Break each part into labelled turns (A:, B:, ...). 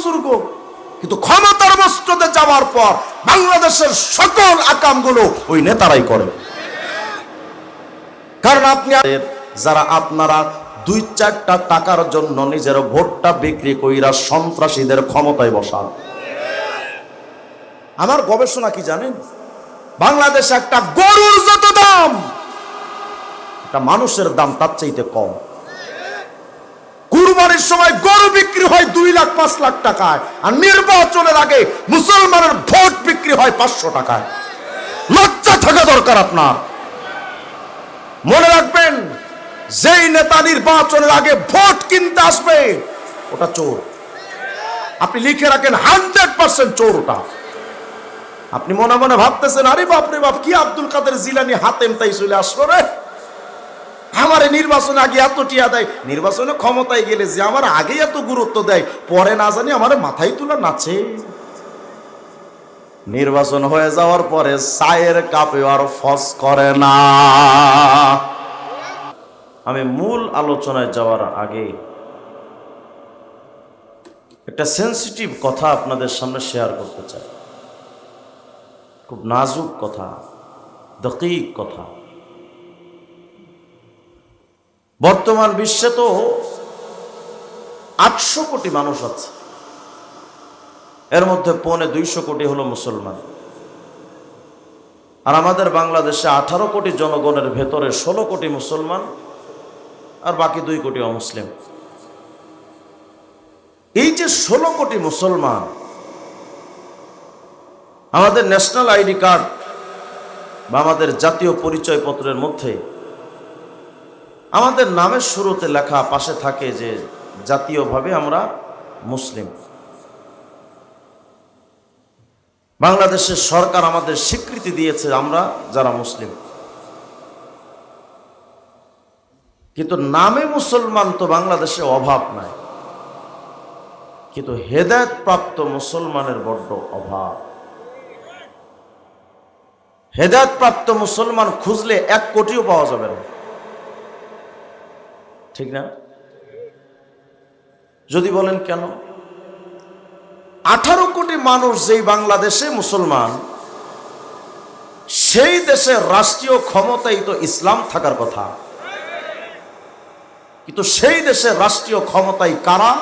A: বুজুর্গ, কিন্তু ক্ষমতার মস্তদে যাওয়ার পর বাংলাদেশের সকল আকামগুলো ওই নেতারাই করে। কারণ আপনি যারা আপনারা 2-4টা টাকার জন্য নিজের ভোটটা বিক্রি কইরা সন্ত্রাসীদের ক্ষমতায় বসান। আমার গবেষণা কি জানেন, বাংলাদেশে একটা গরুর যত দাম, একটা মানুষের দাম তার চাইতে কম। কুরবানির সময় গরু বিক্রি হয় 2 লাখ 5 লাখ টাকায়, আর নির্বাচনের আগে মুসলমানের ভোট বিক্রি হয় 500 টাকায়। লজ্জা থাকা দরকার আপনার। মনে রাখবেন, যেই নেতা নির্বাচনের আগে ভোট কিনতে আসবে ওটা চোর। আপনি লিখে রাখেন 100% চোর ওটা। আপনি মনে মনে ভাবতেছেন, আরে বাপ রে বাপ, কি আব্দুল কাদের জিলানী হাতেম তাই চলে আসলো রে, আমারে নির্বাচনে আগে এত টিয়া দেয়, নির্বাচনে ক্ষমতায় গেলে যে আমার আগে এত গুরুত্ব দেয়, পরে না জানি আমার মাথায় তুলে নাচে। নির্বাচন হয়ে যাওয়ার পরে চায়ের কাপে আর ফস করে না। আমি মূল আলোচনায় যাওয়ার আগে একটা সেন্সিটিভ কথা আপনাদের সামনে শেয়ার করতে চাই। খুব নাজুক কথা, দকিক কথা। বর্তমান বিশ্বে তো 800 কোটি মানুষ আছে, এর মধ্যে 250 কোটি হলো মুসলমান। আর আমাদের বাংলাদেশে 18 কোটি জনগণের ভেতরে 16 কোটি মুসলমান আর বাকি 2 কোটি অমুসলিম। এই যে 16 কোটি মুসলমান, আমাদের ন্যাশনাল আইডি কার্ড বা আমাদের জাতীয় পরিচয় পত্রের মধ্যে আমাদের নামের শুরুতে লেখা পাশে থাকে যে জাতীয়ভাবে আমরা মুসলিম। বাংলাদেশের সরকার আমাদের স্বীকৃতি দিয়েছে আমরা যারা মুসলিম, কিন্তু নামে মুসলমান তো বাংলাদেশে অভাব নাই, কিন্তু হেদায়েত প্রাপ্ত মুসলমানের বড্ড অভাব। হেদায়েত প্রাপ্ত মুসলমান খুঁজলে 1 কোটিও পাওয়া যাবে না, ঠিক না? যদি বলেন কেন? 18 কোটি মানুষ যেই বাংলাদেশে মুসলমান, সেই দেশের রাষ্ট্রীয় ক্ষমতায় তো ইসলাম থাকার কথা, কিন্তু সেই দেশের রাষ্ট্রীয় ক্ষমতায় কারা?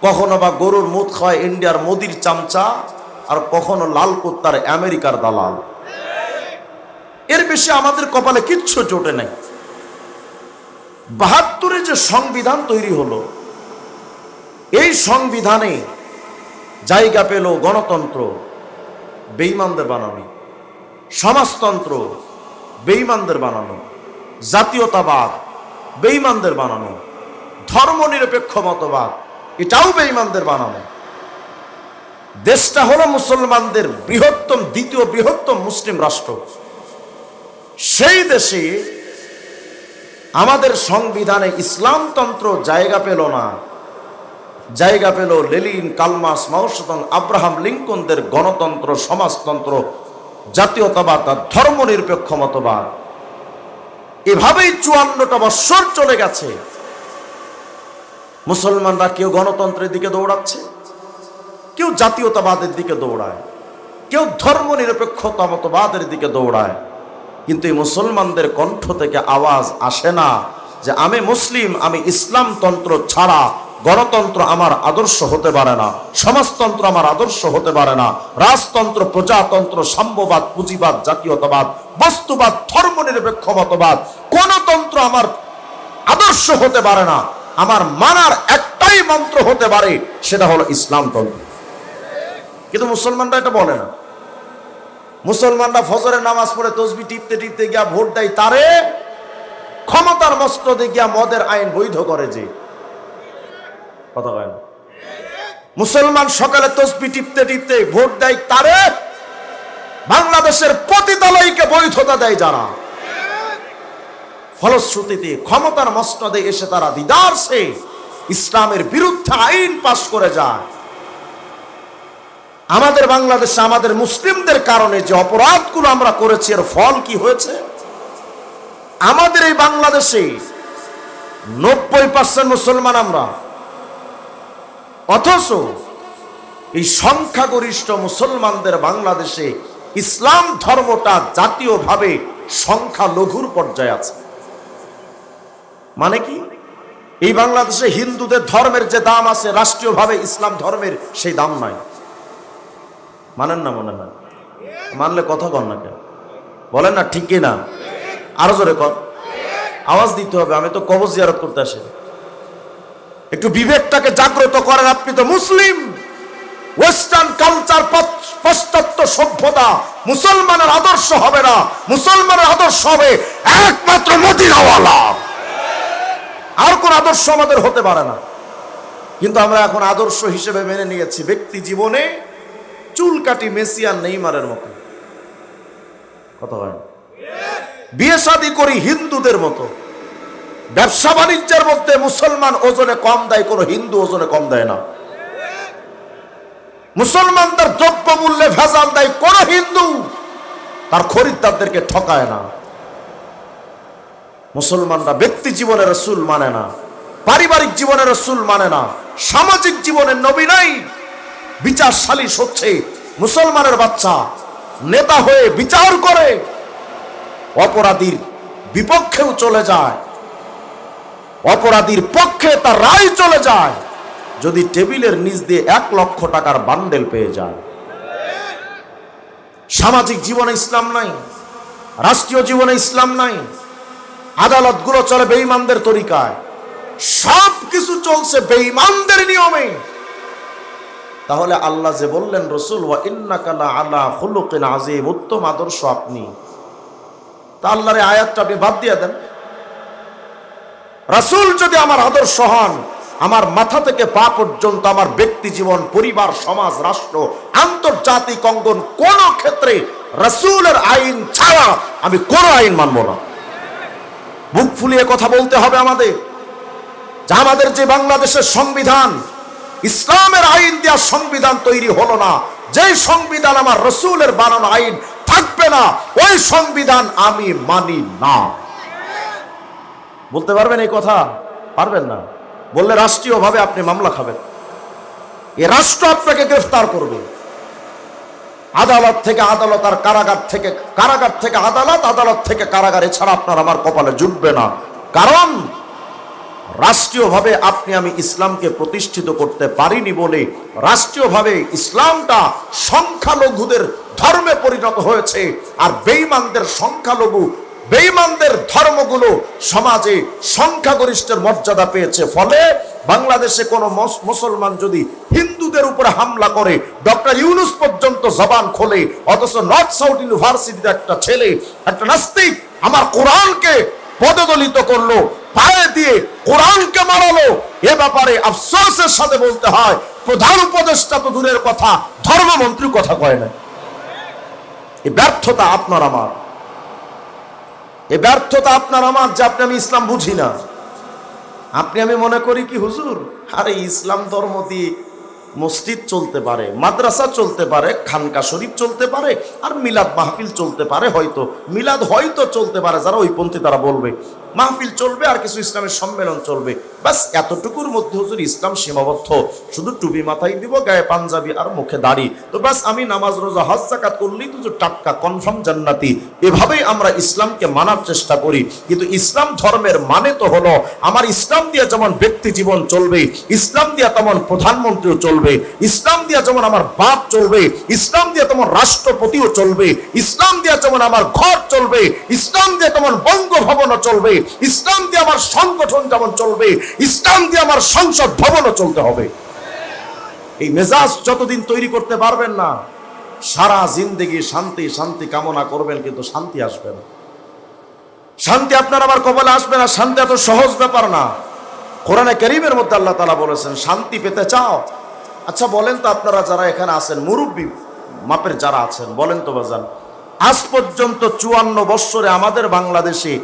A: কখনো বা গরুর মুখ খায় ইন্ডিয়ার মোদির চামচা, আর কখনো লাল কুত্তার আমেরিকার দালাল। এর বেশি আমাদের কপালে কিচ্ছু জোটে নাই। 72-এ যে সংবিধান তৈরি হলো, এই সংবিধানে জায়গা পেল গণতন্ত্র, বেঈমানদের বানানো, সমাজতন্ত্র, বেঈমানদের বানানো, জাতীয়তাবাদ, বেঈমানদের বানানো, ধর্মনিরপেক্ষ মতবাদ, এটাও বেঈমানদের বানানো। দেশটা হলো মুসলমানদের দ্বিতীয় বৃহত্তম মুসলিম রাষ্ট্র। সেই দেশে আমাদের সংবিধানে ইসলামতন্ত্র জায়গা পেল না, জায়গা পেল লেনিন, কালমার্ক্স, মাও সেতুং, আব্রাহাম লিঙ্কনদের গণতন্ত্র, সমাজতন্ত্র, জাতীয়তাবাদ আর ধর্মনিরপেক্ষ মতবাদ। এভাবেই 54টা বৎসর চলে গেছে। মুসলমানরা কেউ গণতন্ত্রের দিকে দৌড়াচ্ছে, কেউ জাতীয়তাবাদের দিকে দৌড়ায়, কেউ ধর্মনিরপেক্ষতা মতবাদের দিকে দৌড়ায়, কিন্তু এই মুসলমানদের কণ্ঠ থেকে আওয়াজ আসে না যে আমি মুসলিম, আমি ইসলামতন্ত্র ছাড়া গণতন্ত্র আমার আদর্শ হতে পারে না, সমাজতন্ত্র আমার আদর্শ হতে পারে না, রাজতন্ত্র, প্রজাতন্ত্র, সাম্যবাদ, পুঁজিবাদ, জাতীয়তাবাদ, বস্তুবাদ, ধর্মনিরপেক্ষ মতবাদ, কোন তন্ত্র আমার আদর্শ হতে পারে না। আমার মানার একটাই মন্ত্র হতে পারে, সেটা হলো ইসলামতন্ত্র। কিন্তু মুসলমানরা এটা বলে না। মুসলমানরা ফজরের নামাজ পড়ে তসবিহ টিপতে টিপতে গিয়া ভোট দেয় তারে, ক্ষমতার মস্তদে গিয়া মদের আইন বৈধ করে। যে কথা বলেন, মুসলমান সকালে তসবিহ টিপতে টিপতে ভোট দেয় তারে, বাংলাদেশের পতিতালয়কে বৈধতা দেয় যারা। ফলশ্রুতিতে ক্ষমতার মস্তদে এসে তারা দিদারসে ইসলামের বিরুদ্ধে আইন পাশ করে যায়। আমাদের বাংলাদেশে আমাদের মুসলিমদের কারণে যে অপরাধগুলো আমরা করেছি, এর ফল কি হয়েছে? আমাদের এই বাংলাদেশে 90% মুসলমান আমরা, অথচ এই সংখ্যাগরিষ্ঠ মুসলমানদের বাংলাদেশে ইসলাম ধর্মটা জাতীয়ভাবে সংখ্যালঘুর পর্যায়ে আছে। মানে কি, এই বাংলাদেশে হিন্দুদের ধর্মের যে দাম আছে রাষ্ট্রীয়ভাবে ইসলাম ধর্মের সেই দাম নাই। মানেন না? মনে হয় মানলে কথা কন না কেন? বলেন না ঠিক না? আরো জোরে কর, আওয়াজ দিতে হবে। আমি তো কবর জিয়ারত করতে আসি। একটু বিবেকটাকে জাগ্রত করেন। আপনি তো মুসলিম। ওয়েস্টার্ন কালচার, পাশ্চাত্য সভ্যতা মুসলমানের আদর্শ হবে না। মুসলমানের আদর্শ হবে একমাত্র মদিনাওয়ালা। আর কোন আদর্শ আমাদের হতে পারে না। কিন্তু আমরা এখন আদর্শ হিসেবে মেনে নিয়েছি ব্যক্তি জীবনে চুল কাটি মেসি আর নেইমারের মতো। কথা হয়, বিয়ে শাদী করি হিন্দুদের মতো। ব্যবসা বাণিজ্যের মধ্যে মুসলমান ওজনে কম দেয়, কোনো হিন্দু ওজনে কম দেয় না। মুসলমানদের দ্রব্য মূল্যে ভেজাল দেয়, কোন হিন্দু তার খরিদ্দারদেরকে ঠকায় না। মুসলমানরা ব্যক্তি জীবনে রাসূল মানে না, পারিবারিক জীবনে রাসূল মানে না, সামাজিক জীবনে নবী নাই। বিচার সালিশ হচ্ছে, মুসলমানের বাচ্চা নেতা হয়ে বিচার করে, অপরাধীর বিপক্ষেও চলে যায়, অপরাধীর পক্ষে তার রায় চলে যায় যদি টেবিলের নিচ দিয়ে 1 লক্ষ টাকার বান্ডেল পেয়ে যায়। সামাজিক জীবনে ইসলাম নাই, রাষ্ট্রীয় জীবনে ইসলাম নাই। আদালতগুলো চলে বেঈমানদের তরিকায়, সব কিছু চলছে বেঈমানদের নিয়মে। তাহলে আল্লাহ যে বললেন রাসূল ওয়া ইন্নাকা লা আলা খুলুকিন আযীম, উত্তম আদর্শ আপনি, তা আল্লাহর এই আয়াতটা আপনি বাদ দিয়ে দেন। রাসূল যদি আমার আদর্শ হন, আমার মাথা থেকে পা পর্যন্ত আমার ব্যক্তি জীবন, পরিবার, সমাজ, রাষ্ট্র, আন্তর্জাতিক অঙ্গন, কোন ক্ষেত্রে রাসূলের আইন ছাড়া আমি কোন আইন মানব না। বুক ফুলিয়ে কথা বলতে হবে আমাদের, যে আমাদের যে বাংলাদেশের সংবিধান ইসলামের আইন দেওয়া সংবিধান তৈরি হলো না, যে সংবিধান আমার রাসূলের বানানো আইন থাকবে না, ওই সংবিধান আমি মানি না। বলতে পারবেন এই কথা? পারবেন না। বললে রাষ্ট্রীয়ভাবে আপনি মামলা খাবেন, এ রাষ্ট্র আপনাকে গ্রেফতার করবে। আদালত থেকে আদালত, আর কারাগার থেকে আদালত, আদালত থেকে কারাগার, এছাড়া আপনার আমার কপালে জুটবে না। কারণ রাষ্ট্রীয়ভাবে আপনি আমি ইসলামকে প্রতিষ্ঠিত করতে পারিনি বলে রাষ্ট্রীয়ভাবে ইসলামটা সংখ্যালঘুদের ধর্মে পরিণত হয়েছে। আর বেঈমানদের সংখ্যালঘু, বেঈমানদের ধর্মগুলো সমাজে সংখ্যাগরিষ্ঠের মর্যাদা পেয়েছে। ফলে বাংলাদেশে কোনো মুসলমান যদি হিন্দুদের উপরে হামলা করে, ডক্টর ইউনূস পর্যন্ত জবান খোলে, অথচ নর্থ সাউথ ইউনিভার্সিটিতে একটা ছেলে, একটা নাস্তিক আমার কোরআনকে পদদলিত করলো, পায়ে দিয়ে কোরআনকে মারালো। এ ব্যাপারে আফসোসের সাথে বলতে হয়, প্রধান উপদেষ্টা তো দূরের কথা, ধর্মমন্ত্রী কথা কয় না। এই ব্যর্থতা আপনার আমার, এই ব্যর্থতা আপনার আমার, যে আপনি আমি ইসলাম বুঝি না। আপনি আমি মনে করি কি হুজুর, আরে ইসলাম ধর্ম দিয়ে মসজিদ চলতে পারে, মাদ্রাসা চলতে পারে, খানকা শরীফ চলতে পারে, আর মিলাদ মাহফিল চলতে পারে। হয়তো মিলাদ হয়তো চলতে পারে, যারা ওই পন্থী তারা বলবে মাহফিল চলবে, আর কিছু ইসলামের সম্মেলন চলবে, বাস এতটুকুর মধ্যে হুজুর ইসলাম সীমাবদ্ধ। শুধু টুপি মাথায় দিব, গায়ে পাঞ্জাবি আর মুখে দাড়ি, তো বাস আমি নামাজ রোজা হজ যাকাত করলেই তো টাটকা কনফার্ম জান্নাতি। এভাবেই আমরা ইসলামকে মানার চেষ্টা করি। কিন্তু ইসলাম ধর্মের মানে তো হলো, আমার ইসলাম দিয়ে যেমন ব্যক্তি জীবন চলবে, ইসলাম দিয়ে তেমন প্রধানমন্ত্রীও চলবে, ইসলাম দিয়ে যেমন আমার বাপ চলবে, ইসলাম দিয়ে তেমন রাষ্ট্রপতিও চলবে, ইসলাম দিয়ে যেমন আমার ঘর চলবে, ইসলাম দিয়ে তেমন বঙ্গভবনও চলবে, ইসলাম দিয়ে আমার সংগঠন যেমন চলবে, ইসলাম দিয়ে আমার সংসদ ভবনও চলতে হবে। এই মেজাজ যতদিন তৈরি করতে পারবেন না, সারা জিন্দেগি শান্তি শান্তি কামনা করবেন, কিন্তু শান্তি আসবে না। শান্তি আপনার আমার কপালে আসবে না। শান্তি এত সহজ ব্যাপার না। কোরআনে কারীমের মধ্যে আল্লাহ তাআলা বলেছেন, শান্তি পেতে চাও? আচ্ছা বলেন তো, আপনারা যারা এখানে আছেন, মুরব্বী মাপের যারা আছেন, বলেন তো বাজান, আজ পর্যন্ত 54 বৎসরে আমাদের বাংলাদেশে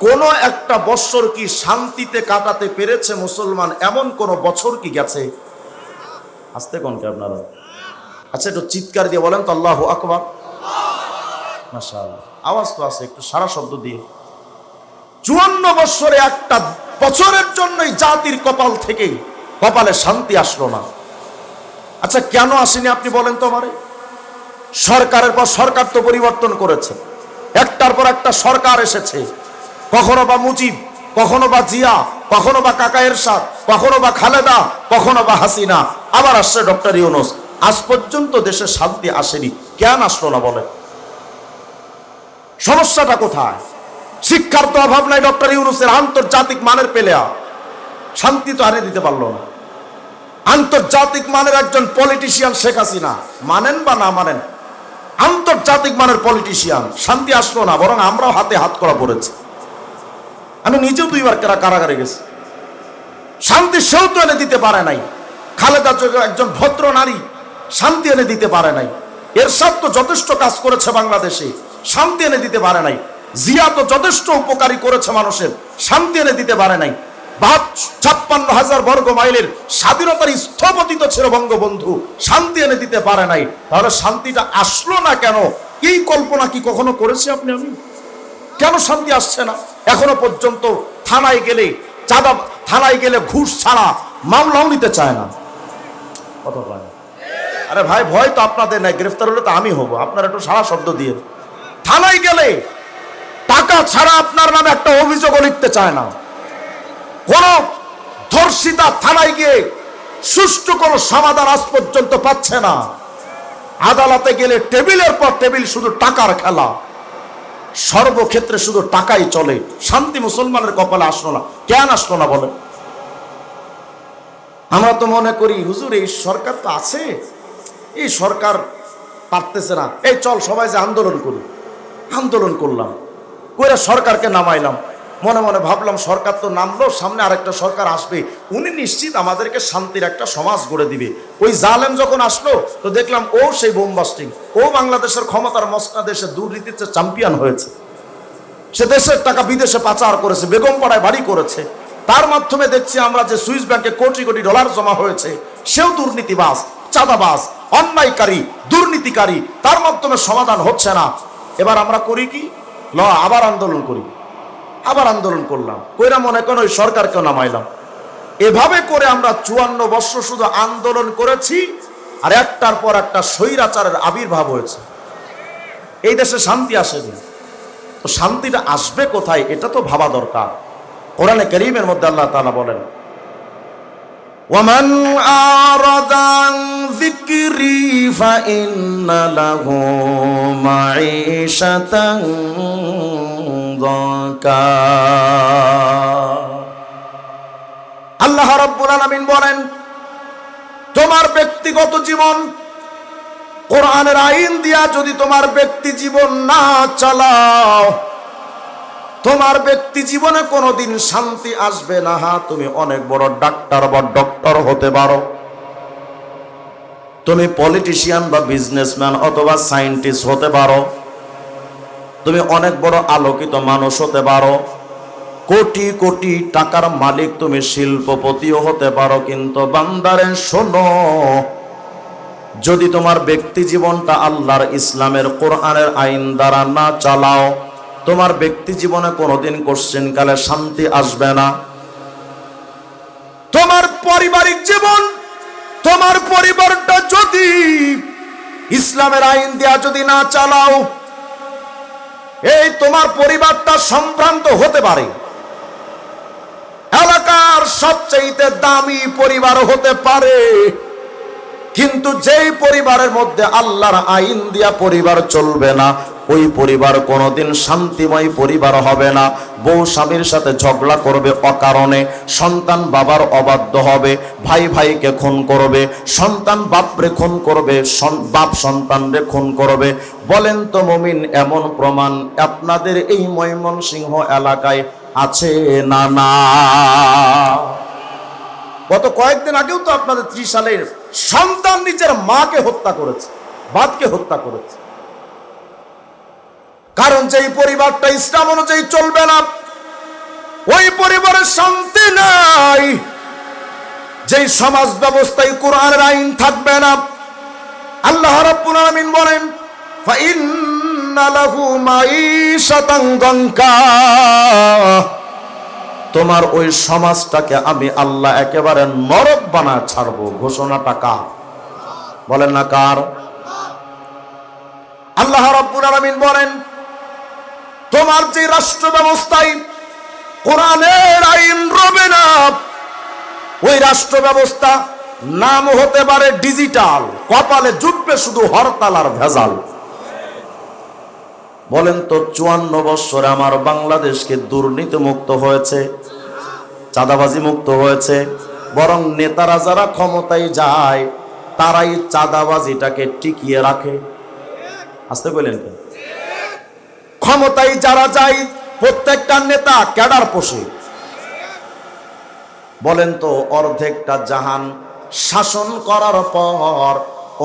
A: কোন একটা বৎসর কি শান্তিতে কাটাতে পেরেছে মুসলমান? এমন কোন বছর কি গেছে? আসতে কোন কি আপনারা? আচ্ছা একটু চিৎকার দিয়ে বলেন তো আল্লাহু আকবার। মাশাআল্লাহ, আওয়াজ তো আছে, একটু সারা শব্দ দিয়ে। 54 বৎসরে একটা বছরের জন্যই জাতির কপালে শান্তি আসলো না। আচ্ছা কেন আসেনি আপনি বলেন তো আমারে? সরকারের পর সরকার তো পরিবর্তন করেছে, একটার পর একটা সরকার এসেছে, কখনো বা মুজিব, কখনো বা জিয়া, কখনো বা কাকা এরশাদ, কখনো বা খালেদা, কখনো বা হাসিনা, আবার আসছে ডক্টর ইউনূস। আজ পর্যন্ত দেশে শান্তি আসেনি, কেন আসলো না বলে? সমস্যাটা কোথায়? শিক্ষার তো অভাব নাই ডক্টর ইউনূসের, আন্তর্জাতিক মানের প্লেয়ার, শান্তি তো আনে দিতে পারলো না। আন্তর্জাতিক মানের একজন পলিটিশিয়ান শেখ হাসিনা, মানেন বা না মানেন, আন্তর্জাতিক মানের পলিটিশিয়ান, শান্তি আসলো না, বরং আমরাও হাতে হাত করা পড়েছে। আমি নিজেও 2 বার কারাগারে গেছি, শান্তি সেও তো এনে দিতে পারে নাই। খালেদা একজন ভদ্র নারী, শান্তি এনে দিতে পারে নাই। এরশাদ তো যথেষ্ট কাজ করেছে বাংলাদেশে, শান্তি এনে দিতে পারে নাই। জিয়া তো যথেষ্ট উপকারী করেছে মানুষের, শান্তি এনে দিতে পারে নাই। 56,000 বর্গ মাইলের স্বাধীনতার স্থপতি তো ছিল বঙ্গবন্ধু, শান্তি এনে দিতে পারে নাই। তাহলে শান্তিটা আসলো না কেন? এই কল্পনা কি কখনো করেছি আপনি আমি? কেন শান্তি আসছে না? এখনো পর্যন্ত থানায় গেলে থানায় গেলে ঘুষ ছাড়া মামলাও নিতে চায় না। কথা বলে, আরে ভাই ভয় তো আপনাদের নাই, গ্রেফতার হলে তো আমি হব, আপনারা একটু সারা শব্দ দিয়ে। থানায় গেলে টাকা ছাড়া আপনার নামে একটা অভিযোগও লিখতে চায় না। কোন ধর্ষিতা থানায় গিয়ে সুষ্ঠু কোনো সমাধান আজ পর্যন্ত পাচ্ছে না। আদালতে গেলে টেবিলের পর টেবিল শুধু টাকার খেলা, সর্বক্ষেত্রে শুধু টাকাই চলে। শান্তি মুসলমানের কপালে আসলো না, কেন আসলো না বলে? আমরা তো মনে করি হুজুর এই সরকার তো আছে, এই সরকার পারতেছে না, এই চল সবাই যে আন্দোলন করি। আন্দোলন করলাম, কইরা সরকারকে নামাইলাম। মনে মনে ভাবলাম সরকার তো নামলো, সামনে আরেকটা সরকার আসবে, উনি নিশ্চিত আমাদেরকে শান্তির একটা সমাজ গড়ে দিবে। ওই জালেম যখন আসলো তো দেখলাম ও সেই বোম বাস্টিং, ও বাংলাদেশের ক্ষমতার মস্কা দেশে দুর্নীতিতে চ্যাম্পিয়ন হয়েছে। সে দেশের টাকা বিদেশে পাচার করেছে, বেগমপাড়ায় বাড়ি করেছে। তার মাধ্যমে দেখছি আমরা যে সুইস ব্যাংকে কোটি কোটি ডলার জমা হয়েছে, সেও দুর্নীতিবাজ, চাঁদাবাজ, অন্যায়কারী, দুর্নীতিকারী। তার মাধ্যমে সমাধান হচ্ছে না। এবার আমরা করি কি? আবার আন্দোলন করি। আবার আন্দোলন করলাম, কইরা মনে করেন ওই সরকারকে নামাইলাম। এভাবে করে আমরা 54 বছর শুধু আন্দোলন করেছি, আর একটার পর একটা স্বৈরাচারের আবির্ভাব হয়েছে। এই দেশে শান্তি আসেনি, তো শান্তিটা আসবে কোথায় এটা তো ভাবা দরকার। কোরআনে কারীমের মধ্যে আল্লাহ তাআলা বলেন, ওয়ামান আরাদা আন যিকরি ফাইন্না লাহু মাঈশাতান যাকা। আল্লাহ রাব্বুল আলামিন বলেন, তোমার ব্যক্তিগত জীবন কোরআনের আইন দিয়া যদি তোমার ব্যক্তি জীবন না চালাও, তোমার ব্যক্তি জীবনে কোনোদিন শান্তি আসবে না। তুমি অনেক বড় ডাক্তার বা ডক্টর হতে পারো, তুমি পলিটিশিয়ান বা বিজনেসম্যান অথবা সায়েন্টিস্ট হতে পারো, তুমি অনেক বড় আলোকিত মানুষ হতে পারো, কোটি কোটি টাকার মালিক, তুমি শিল্পপতিও হতে পারো। কিন্তু বান্দারে শোনো, যদি তোমার ব্যক্তি জীবনটা আল্লাহর ইসলামের কোরআনের আইন দ্বারা না চালাও, তোমার ব্যক্তি জীবনে কোনোদিন কোশ্চেন কালে শান্তি আসবে না। তোমার পারিবারিক জীবন, তোমার পরিবারটা যদি ইসলামের আইন দেয়া যদি না চালাও, এই তোমার পরিবারটা সম্ভ্রান্ত হতে পারে, এলাকার সবচেয়ে দামি পরিবার হতে পারে, কিন্তু যেই পরিবারের মধ্যে আল্লাহর আইন দিয়া পরিবার চলবে না, ওই পরিবার কোনোদিন শান্তিময় পরিবার হবে না। বউ স্বামীর সাথে ঝগড়া করবে অকারণে, সন্তান বাবার অবাধ্য হবে, ভাই ভাইকে খুন করবে, সন্তান বাপরে খুন করবে, বাপ সন্তানরে খুন করবে। বলেন তো মুমিন, এমন প্রমাণ আপনাদের এই ময়মনসিংহ এলাকায় আছে না? না, গত কয়েকদিন আগেও তো আপনাদের 30 সালের সন্তান নিজের মাকে হত্যা করেছে, বাপকে হত্যা করেছে। কারণ যেই পরিবারটা ইসলাম অনুযায়ী চলবে না, ওই পরিবারের শান্তি নাই। যেই সমাজ ব্যবস্থায় কোরআনের আইন থাকবে না, আল্লাহ রাব্বুল আলামিন বলেন, ফাইন্না লাহু মাঈশাতান যানকা, তোমার ওই সমাজটাকে আমি আল্লাহ একেবারে নরক বানায় ছাড়বো। ঘোষণাটা কার? বলেন না কার? আল্লাহ রাব্বুল আলামিন বলেন, তোমার যে রাষ্ট্র ব্যবস্থায় কোরআনের আইন রবে না, ওই রাষ্ট্র ব্যবস্থা নাম হতে পারে ডিজিটাল, কপালে জুটবে শুধু হরতাল আর ভেজাল। বলেন তো 54 বছরে আমার বাংলাদেশকে দুর্নীতি মুক্ত হয়েছে, চাঁদাবাজি মুক্ত হয়েছে? বরং নেতারা যারা ক্ষমতায় যায় তারাই চাঁদাবাজিটাকে টিকিয়ে রাখে। আসতে বললেন, ক্ষমতায় যারা যায় প্রত্যেকটা নেতা ক্যাডার পোষে। বলেন তো অর্ধেকটা জাহান শাসন করার পর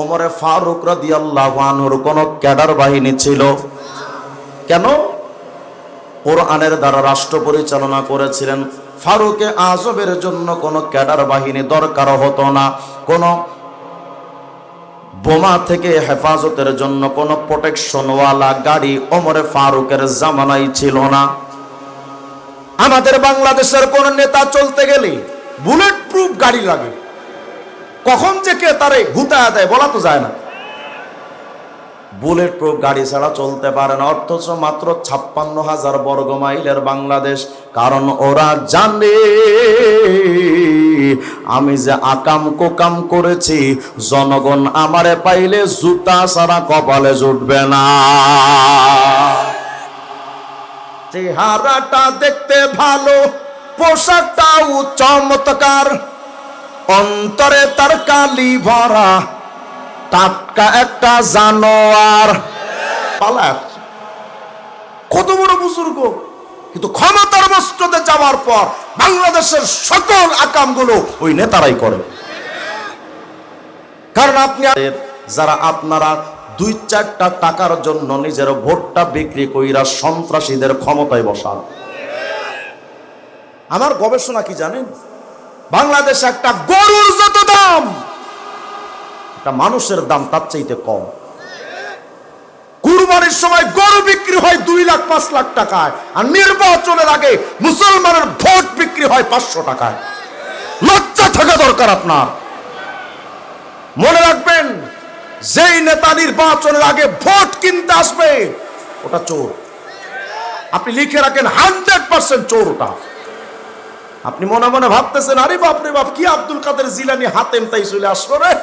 A: ওমরে ফারুক রাদিয়াল্লাহু আনহুর কোন ক্যাডার বাহিনী ছিল? কেন? কোরআনের দ্বারা রাষ্ট্র পরিচালনা করেছিলেন। ফারুকে আজমের জন্য কোনো ক্যাডার বাহিনী দরকার হতো না, কোনো বোমা থেকে হেফাজতের জন্য কোনো প্রোটেকশনওয়ালা গাড়ি ওমরে ফারুকের জামানায় ছিল না। আমাদের বাংলাদেশের কোন নেতা চলতে গেলে বুলেট প্রুফ গাড়ি লাগে, কখন যে কে তারে ঘুতায়া দেয় বলা তো যায় না। বুলেট প্রুফ গাড়ি ছাড়া চলতে পারে না, অথচ মাত্র 56,000 বর্গ মাইলের বাংলাদেশ। কারণ ওরা জানে আমি যে আকাম কোকাম করেছি, জনগণ আমারে পাইলে জুতা ছাড়া কপালে জুটবে না। চেহারাটা দেখতে ভালো, পোশাকটাও চমৎকার, অন্তরে তার কালি ভরা, টাটকা একটা জানোয়ার। পালাক কত বড় বুজুর্গ, কিন্তু ক্ষমতার মস্তদে যাওয়ার পর বাংলাদেশের সকল আকামগুলো ওই নেতারাই করে। কারণ আপনি যারা আপনারা 2-4টা টাকার জন্য নিজের ভোটটা বিক্রি কইরা সন্ত্রাসীদের ক্ষমতায় বসান। আমার গবেষণা কি জানেন? বাংলাদেশে একটা গরুর যত দাম, একটা মানুষের দাম তার চাইতে কম। কুরবানির সময় গরু বিক্রি হয় 2 লাখ 5 লাখ টাকায়, আর নির্বাচনের আগে মুসলমানের ভোট বিক্রি হয় 500 টাকায়। লজ্জা থাকা দরকার আপনার। মনে রাখবেন, যেই নেতা নির্বাচনের আগে ভোট কিনতে আসবে ওটা চোর। আপনি লিখে রাখেন 100% চোর ওটা। আপনি মনে মনে ভাবতেছেন, আরে বাপ রে বাপ, কি আব্দুল কাদের জিলানী হাতেম তাই চলে আসলো রে,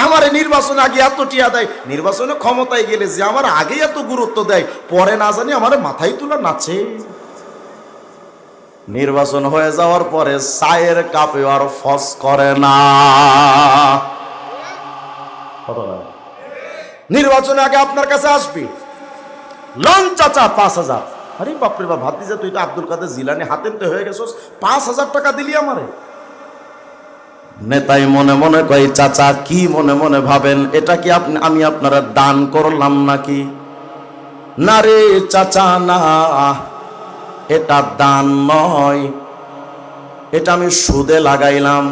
A: আমার নির্বাচনে আগে এত টিয়া দেয়, নির্বাচনে ক্ষমতায় গেলে যে আমার আগে এত গুরুত্ব দেয়, পরে না জানি আমার মাথায় তুলে নাচে। নির্বাচন হয়ে যাওয়ার পরে চায়ের কাপে আর ফস করে না। নির্বাচনে আগে আপনার কাছে আসবি, লন চাচা 5,000। আরে বাপরে বাপ, ভাতিজা তুই তো আব্দুল কাদের জিলানী হাতেম তো হয়ে গেছিস, 5,000 টাকা দিলি আমারে। নেতাই মনে মনে কয়, চাচা কি মনে মনে ভাবেন, এটা কি আমি আপনারা দান করলাম নাকি? না রে চাচা না, এটা দান নয়, এটা আমি সুদে লাগাইলাম।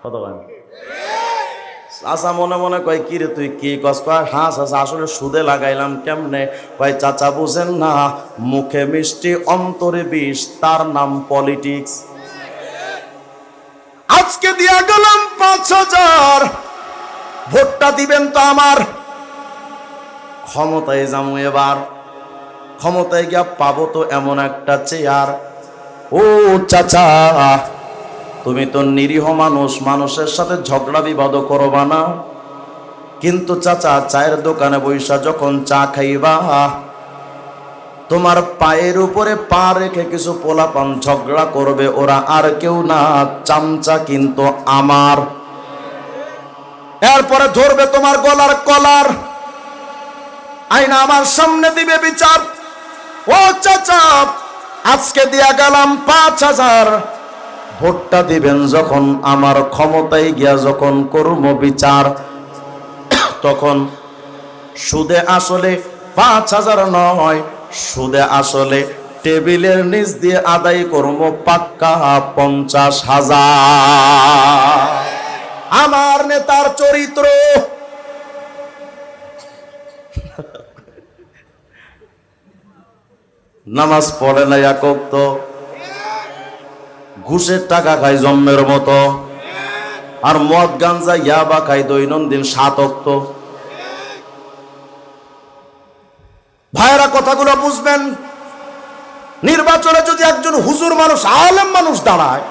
A: কত ভাই? চাচা মনে মনে কয়, কি রে তুই কি কস? কয়, হ্যাঁ চাচা আসলে সুদে লাগাইলাম। কেমনে? কয়, চাচা বুঝেন না, মুখে মিষ্টি অন্তরে বিষ, তার নাম পলিটিক্স। আজকে দিয়া গেলাম 5,000, ভোটটা দিবেন তো আমার। ক্ষমতায় যাবো এবার, ক্ষমতায় গিয়া পাবো তো এমন একটা চেয়ার। ও চাচা, তুমি তো নিরীহ মানুষ, মানুষের সাথে ঝগড়া বিবাদ করবা না, কিন্তু চাচা চায়ের দোকানে বৈশা যখন চা খাইবা, তোমার পায়ের উপরে পা রেখে কিছু পোলাপান ঝগড়া করবে, ওরা আর কেউ না, চামচা কিন্তু আমার। এরপরে ধরবে তোমার গলার কলার, আইনা আমার সামনে দিবে বিচার। ও চাচা, আজকে দিয়া গেলাম 5,000, ভোটটা দিবেন যখন আমার, ক্ষমতায় গিয়া যখন করব বিচার, তখন সুদে আসলে 5,000 নয়, সুদে আসলে টেবিলের নিচ দিয়ে আদায় করবো পাক্কা 50,000। আমার নেতার চরিত্র। নামাজ পড়ে না এক ওয়াক্ত, ঘুষের টাকা খায় জন্মের মতো, আর মদ গাঞ্জা ইয়াবা খাই দৈনন্দিন 7 ওয়াক্ত। ভাইরা কথাগুলো বুঝবেন। নির্বাচনে যদি একজন হুজুর মানুষ, আলেম মানুষ দাঁড়ায়,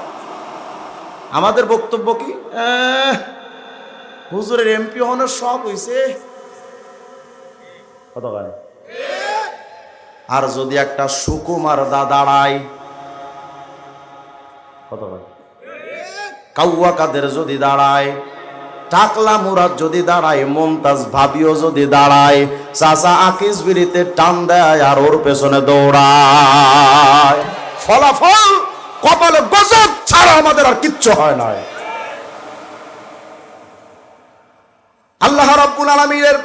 A: আমাদের বক্তব্য কি, হুজুরের এমপি হওয়ার সব হইছে। আর যদি একটা সুকুমার দা দাঁড়ায়, কাউয়া কাদের যদি দাঁড়ায়, টাকলা মুরাদ যদি দাঁড়ায়, মমতাজ ভাবিও যদি দাঁড়ায়, চাচা আকিস বিড়িতে টান দেয় আর ওর পেছনে দৌড়ায়, ফলাফল কপালে গজব ছাড়া আমাদের আর কিচ্ছু হয় না। আল্লাহ রাব্বুল আলামিনের,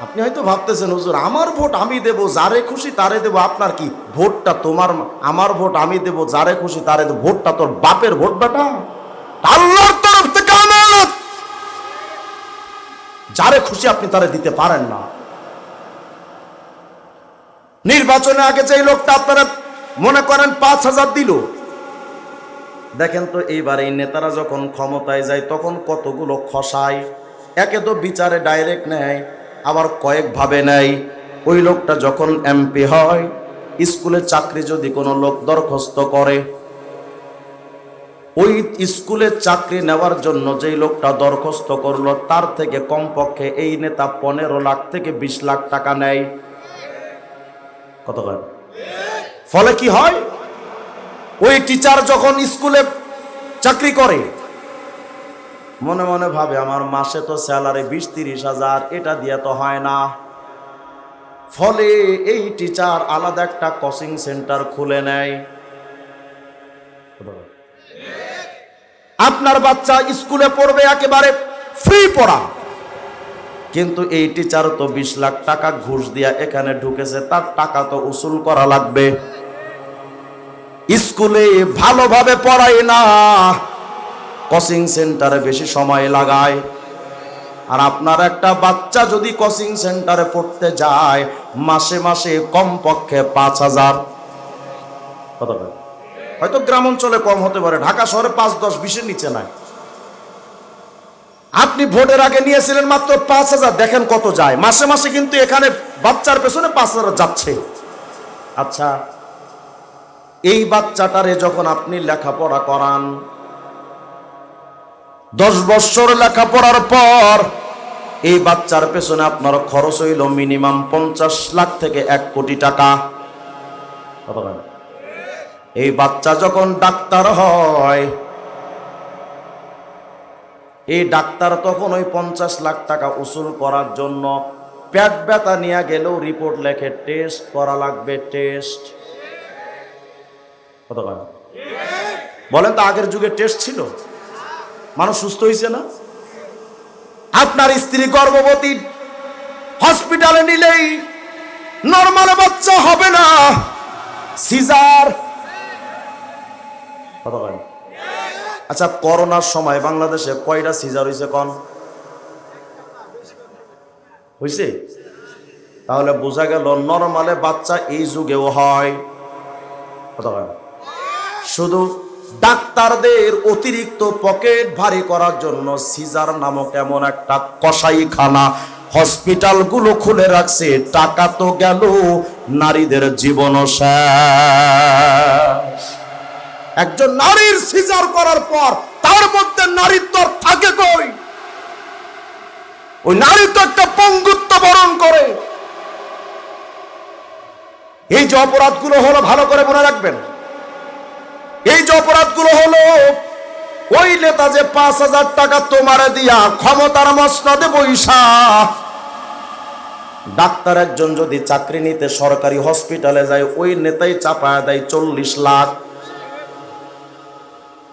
A: আপনি হয়তো ভাবতেছেন হুজুর আমার ভোট আমি দেব, যারে খুশি তারে দেব। আপনার কি ভোটটা তোমার? আমার ভোট আমি দেব, যারে খুশি তারে দেব। ভোটটা তোর বাপের ভোট বেটা, আল্লাহর তরফ থেকে আমানত। যারে খুশি আপনি তারে দিতে পারেন না। নির্বাচনে আগে যে লোকটা আপনারা মনে করেন 5,000 দিল, দেখেন তো এইবার এই নেতারা যখন ক্ষমতায় যায় তখন কতগুলো খসায়। একে তো বিচারে ডাইরেক্ট নেয়, আবার কয়েকভাবে নেয়। ওই লোকটা যখন এমপি হয়, স্কুলে চাকরি যদি কোনো লোক দরখাস্ত করে, ওই স্কুলে চাকরি নেওয়ার জন্য যেই লোকটা দরখাস্ত করলো তার থেকে কমপক্ষে এই নেতা 15 লাখ থেকে 20 লাখ টাকা নেয়। কত করে? ফলে কি হয়, ওই টিচার যখন স্কুলে চাকরি করে মনে মনে ভাবে আমার মাসে তো স্যালারি 20-30 হাজার, এটা দিয়ে তো হয় না। ফলে এই টিচার আলাদা একটা কোচিং সেন্টার খুলে নেয়। আপনার বাচ্চা স্কুলে পড়বে একেবারে ফ্রি পড়া, কিন্তু এই টিচার তো 20 লাখ টাকা ঘুষ দিয়া এখানে ঢুকেছে, তার টাকা তো উসুল করা লাগবে। স্কুলে ভালোভাবে পড়ায় না, কোচিং সেন্টারে বেশি সময় লাগায়। আর আপনার একটা বাচ্চা যদি কোচিং সেন্টারে পড়তে যায়, মাসে মাসে কমপক্ষে 5,000। কত? হয়তো গ্রাম অঞ্চলে কম হতে পারে, ঢাকা শহরে 5, 10, 20-এর নিচে নাই। আপনি ভোটের আগে নিয়েছিলেন মাত্র 5,000, দেখেন কত যায় মাসে মাসে। কিন্তু এখানে বাচ্চার পেছনে 5,000 যাচ্ছে। আচ্ছা, এই বাচ্চাটারে যখন আপনি লেখাপড়া করান, 10 বছর লেখাপড়ার পর এই বাচ্চার পেছনে আপনার খরচ হইল মিনিমাম 50 লাখ থেকে 1 কোটি টাকা। এই বাচ্চা যখন ডাক্তার হয়, এই ডাক্তার তখন ওই 50 লাখ টাকা উসুল করার জন্য পেট ব্যথা নিয়ে গেলেও রিপোর্ট লেখে টেস্ট করা লাগবে, টেস্ট। কত বলেন তো? আগের যুগে টেস্ট ছিল, মানুষ সুস্থ হয়েছে না? আপনার স্ত্রী গর্ভবতী, হসপিটালে নিলেই নরমাল বাচ্চা হবে না, সিজার। আচ্ছা, করোনার সময় বাংলাদেশে কয়টা সিজার হয়েছে? কোন হয়েছে? তাহলে বোঝা গেল নরমালে বাচ্চা এই যুগেও হয়। শুধু ডাক্তারদের অতিরিক্ত পকেট ভারী করার জন্য সিজার নামক এমন একটা কসাইখানা হসপিটালগুলো খুলে রাখছে। টাকা তো গেল, নারীদের জীবনও শেষ। একজন নারীর সিজার করার পর তার মধ্যে নারীত্ব থাকে কই? ওই নারী তো একটা পঙ্গুত্ব বরণ করে। এই যে অপরাধগুলো হলো, ভালো করে মনে রাখবেন, এই যে অপরাধগুলো হলো, ওই নেতা যে 5,000 টাকা তোমারে দিয়া ক্ষমতার মসনদে বইসা, ডাক্তার একজন যদি চাকরি নিতে সরকারি হসপিটালে যায়, ওই নেতাই চাপায় দেয় 40 লাখ।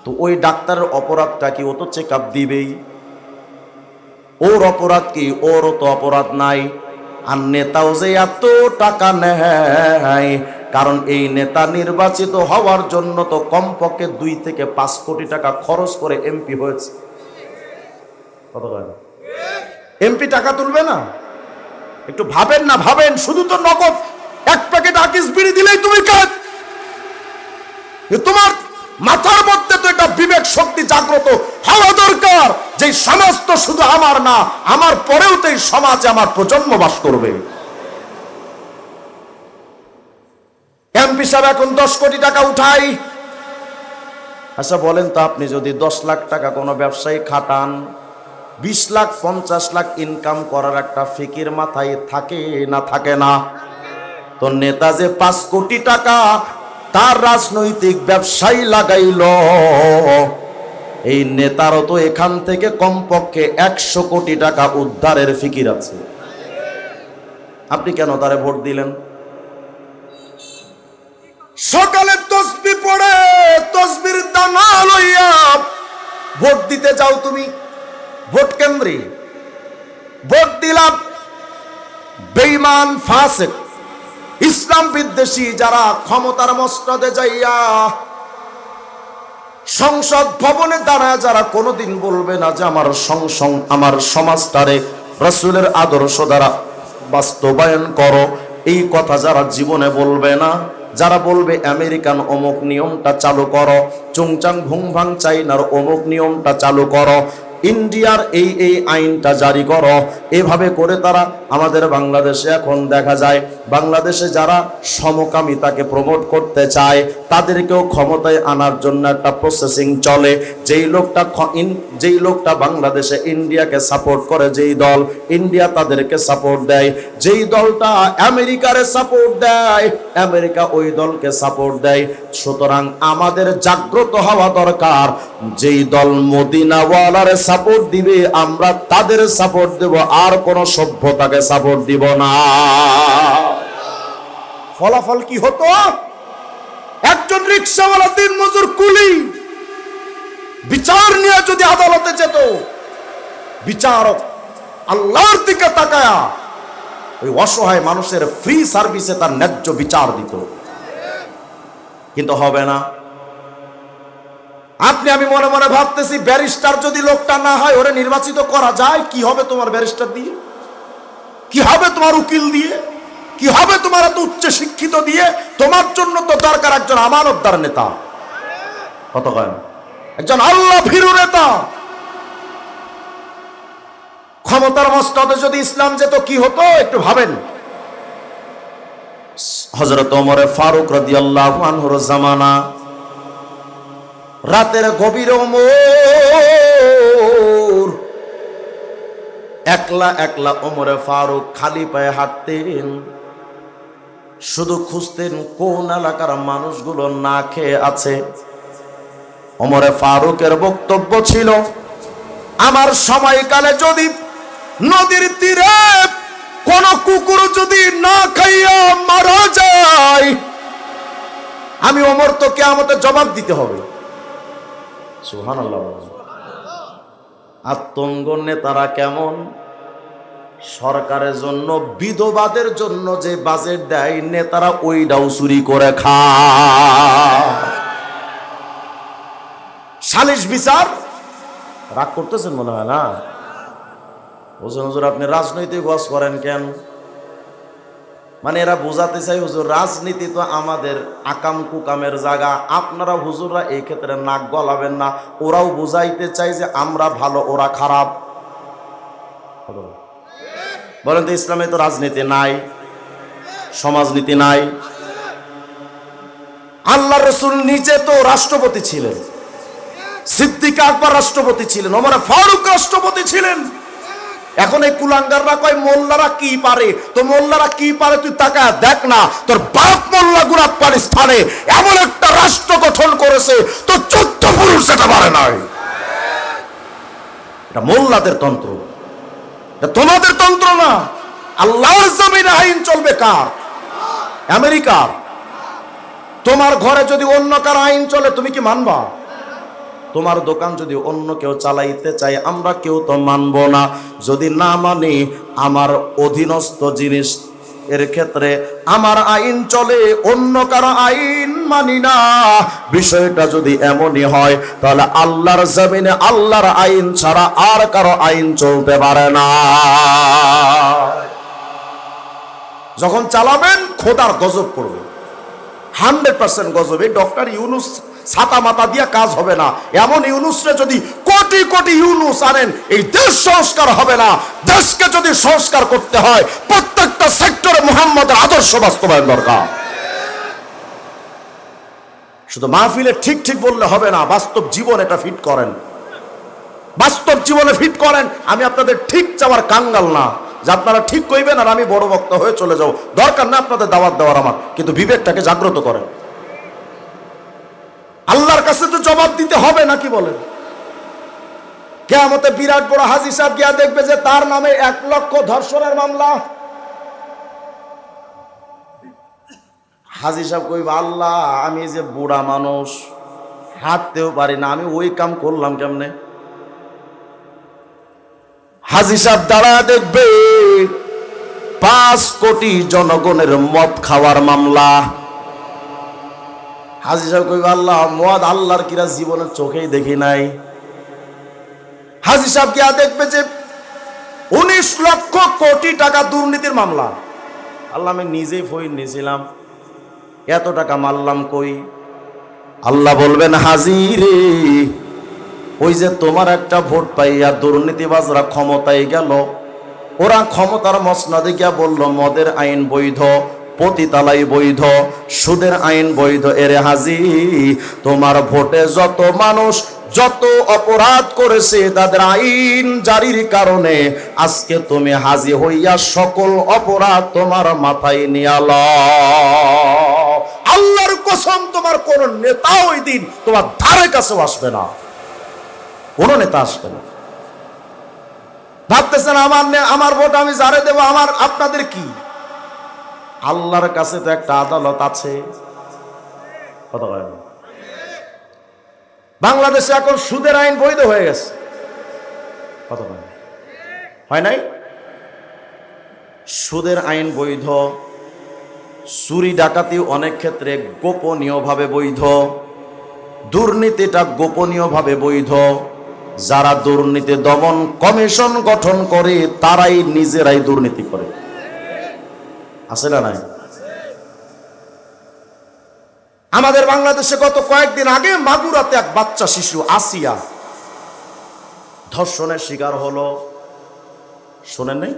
A: তো ওই ডাক্তারের অপরাধটা কি? ও তো চেক আপ দিবেই। ওর অপরাধ কি? ওরও তো অপরাধ নাই। আর নেতাও যে এত টাকা নেয়, কারণ এই নেতা নির্বাচিত হওয়ার জন্য তো কমপক্ষে 2 থেকে 5 কোটি টাকা খরচ করে এমপি হয়েছে। কত টাকা? এমপি টাকা তুলবে না? একটু ভাবেন না, ভাবেন। শুধু তো নগদ 1 প্যাকেট আকিস বিড়ি দিলেই তুমি কাজ। তোমার মাথার মধ্যে তো একটা বিবেক শক্তি জাগ্রত হওয়া দরকার। সমাজ তো শুধু আমার না, আমার পরেও তো এই সমাজে আমার প্রজন্ম বাস করবে। এমপি সাহেব এখন 10 কোটি টাকা উঠাই। আচ্ছা বলেন তো, আপনি যদি 10 লাখ টাকা কোনো ব্যবসায়ী খাটান, 20 লাখ 50 লাখ ইনকাম করার একটা ফিকির মাথায় থাকে না থাকে না? তো নেতা যে 5 কোটি টাকা তার রাজনৈতিক ব্যবসায়ী লাগাইল, এই নেতারও তো এখান থেকে কমপক্ষে 100 কোটি টাকা উদ্ধারের ফিকির আছে। আপনি কেন তারে ভোট দিলেন? সকালে তসবিহ পড়ে তসবির দানা লইয়া ভোট দিতে যাও তুমি ভোট কেন্দ্রে, ভোট দিলাম বেঈমান ফাসিক ইসলাম বিদ্বেষী যারা ক্ষমতার মসনদে যাইয়া সংসদ ভবনে দাঁড়ায়, যারা কোনোদিন বলবে না যে আমার সমাজটারে রাসূলের আদর্শ দ্বারা বাস্তবায়ন করো, এই কথা যারা জীবনে বলবে না, যারা বলবে আমেরিকান অমুক নিয়মটা চালু করো, চুংচাং ভুংভাং চাইনার অমুক নিয়মটা চালু করো, ইন্ডিয়ার এই আইনটা জারি করো, এভাবে করে তারা আমাদের বাংলাদেশে এখন দেখা যায়, বাংলাদেশে যারা সমকামিতাকে প্রমোট করতে চায় তাদেরকেও ক্ষমতায় আনার জন্য একটা প্রসেসিং চলে। যেই লোকটা বাংলাদেশে ইন্ডিয়াকে সাপোর্ট করে, যেই দল ইন্ডিয়া তাদেরকে সাপোর্ট দেয়, যেই দলটা আমেরিকারে সাপোর্ট দেয় আমেরিকা ওই দলকে সাপোর্ট দেয়। সুতরাং আমাদের জাগ্রত হওয়া দরকার, যেই দল মদিনাওয়ালারে সাপোর্ট দিবে আমরা তাদের সাপোর্ট দেব, আর কোন সভ্যতাকে সাপোর্ট দিব না। ফলাফল কি হতো? একজন রিকশাওয়ালা দিনমজুর কুলি বিচার নিয়ে যদি আদালতে যেত, বিচারক আল্লাহর দিকে তাকায়া ওই অসহায় মানুষের ফ্রি সার্ভিসে তার ন্যায্য বিচার দিত। কিন্তু হবে না। আমি মনে মনে ভাবতেছি, ব্যারিস্টার যদি লোকটা না হয়, ওরে নির্বাচিত করা যায়, কি হবে তোমার ব্যারিস্টার দিয়ে? কি হবে তোমার উকিল দিয়ে? কি হবে তোমার এত উচ্চ শিক্ষিত দিয়ে? তোমার জন্য তো দরকার একজন আমানতদার নেতা, কত কয় একজন আল্লাহ ভীরু নেতা। ক্ষমতার মস্তদে যদি ইসলাম যেত কি হতো একটু ভাবেন। হযরত ওমর ফারুক রাদিয়াল্লাহু আনহুর জামানা, রাতের গভীর ওমর একলা একলা ওমরে ফারুক খালি পায়ে হাঁটতেন, শুধু খুঁজতেন কোন এলাকার মানুষগুলো না খেয়ে আছে। ওমরে ফারুকের বক্তব্য ছিল, আমার সময়কালে যদি নদীর তীরে কোন কুকুর যদি না খাইয়া মারা যায়, আমি ওমর তো কিয়ামতে জবাব দিতে হবে। সুবহানাল্লাহ। আতঙ্গ নেতারা কেমন? সরকারের জন্য বিধবাদের জন্য যে বাজেট দেয় নেতারা ওইটাও চুরি করে খায়। সালিশ বিচার রাগ করতেছেন মনে হয় না? হুজুর আপনি রাজনৈতিক ওয়াজ করেন কেন? মানে এরা বোঝাতে চাই হুজুর রাজনীতি তো আমাদের আকাম কুকামের জায়গা, আপনারা হুজুররা এই ক্ষেত্রে নাক গলাবেন না। ওরাও বুঝাইতে চাই যে আমরা ভালো ওরা খারাপ। বলেন তো, ইসলামে তো রাজনীতি নাই, সমাজনীতি নাই। আল্লাহ রাসূল নিজে তো রাষ্ট্রপতি ছিলেন, সিদ্দিক আকবর রাষ্ট্রপতি ছিলেন, ওমর ফারুক রাষ্ট্রপতি ছিলেন। এখন এই কুলাঙ্গাররা কয় মোল্লারা কি পারে। তো মোল্লারা কি পারে তুই তাকা দেখ না। তোর বাপ মোল্লা গুরাপ্পার স্থানে এমন একটা রাষ্ট্র গঠন করেছে তো 14 পুরুষ সেটা পারে নাই। এটা মোল্লাদের তন্ত্র, এটা তোমাদের তন্ত্র না। আল্লাহর জমিনে আইন চলবে কার? আমেরিকার। তোমার ঘরে যদি অন্য কার আইন চলে তুমি কি মানবা? তোমার দোকান যদি অন্য কেউ চালাইতে চায় আমরা কেউ তো মানব না। যদি না মানি, আমার অধীনস্থ জিনিস এর ক্ষেত্রে আমার আইন চলে, অন্য কারো আইন মানি না, বিষয়টা যদি এমনই হয় তাহলে আল্লাহর জমিনে আল্লাহর আইন ছাড়া আর কারো আইন চলতে পারে না। যখন চালাবেন খোদার গজব পড়বে, 100% গজব। এই ডক্টর ইউনূস ছাতা মাতা দিয়ে কাজ হবে না। এমন ইউনুসরে যদি কোটি কোটি ইউনুস আনেন, এই দেশ সংস্কার হবে না। দেশকে যদি সংস্কার করতে হয়, প্রত্যেকটা সেক্টরে মুহাম্মদের আদর্শ বাস্তবায়ন দরকার। শুধু মাহফিলে ঠিক ঠিক বললে হবে না, বাস্তব জীবন এটা ফিট করেন, বাস্তব জীবনে ফিট করেন। আমি আপনাদের ঠিক চাওয়ার কাঙ্গাল না যে আপনারা ঠিক কইবেন আর আমি বড় বক্তা হয়ে চলে যাও, দরকার না আপনাদের দাওয়াত দেওয়ার আমার, কিন্তু বিবেকটাকে জাগ্রত করেন। আল্লাহর কাছে তো জবাব দিতে হবে নাকি বলেন? কিয়ামতে বিরাট বড় হাজী সাহেব গিয়া দেখবে যে তার নামে 1 লক্ষ ধর্ষণের মামলা। হাজী সাহেব কইবা, আল্লাহ আমি যে বুড়া মানুষ, হাঁটতেও পারি না, আমি ওই কাম করলাম কেমনে? হাজী সাহেব দাঁড়া দেখবে 5 কোটি জনগণের মদ খাওয়ার মামলা। হাজী সাহেব কইবা, আল্লাহ মদ আল্লাহর কিরা জীবনের চোখেই দেখি নাই। হাজী সাহেব গিয়া দেখবে যে 19 লক্ষ কোটি টাকা দুর্নীতির মামলা। আল্লাহ আমি নিজেই ফইন নিয়েছিলাম, এত টাকা মারলাম কই? আল্লাহ বলবেন, হাজী রে, ওই যে তোমার একটা ভোট পাইয়া দুর্নীতিবাজরা ক্ষমতায় গেল, ওরা ক্ষমতার মসনদে গিয়া বলল মদের আইন বৈধ, পতিতালাই বৈধ, সুদের আইন বৈধ। এরে হাজী, তোমার ভোটে যত মানুষ যত অপরাধ করেছে তাদের আইন জারির কারণে আজকে তুমি হাজী হইয়া সকল অপরাধ তোমার মাথায় নিয়ে লও। আল্লাহর কসম, তোমার কোন নেতা ওই দিন তোমার ধারে কাছেও আসবে না, কোন নেতা আসবে না। ভাবতেছেন আমার ভোট আমি যারে দেব, আমার আপনাদের কি? আল্লাহর কাছে তো একটা আদালত আছে। কথা বলেন, বাংলাদেশে এখন সুদের আইন বৈধ হয়ে গেছে। কথা বলেন, হয় নাই? সুদের আইন বৈধ, চুরি ডাকাতি অনেক ক্ষেত্রে গোপনীয়ভাবে বৈধ, দুর্নীতিটা গোপনীয়ভাবে বৈধ। যারা দুর্নীতি দমন কমিশন গঠন করে তারাই নিজেরাই দুর্নীতি করে। আছে না নাই? আমাদের বাংলাদেশে গত কয়েকদিন আগে মাগুরাতে এক বাচ্চা শিশু আসিয়া ধর্ষণের শিকার হলো। শোনেন নাই?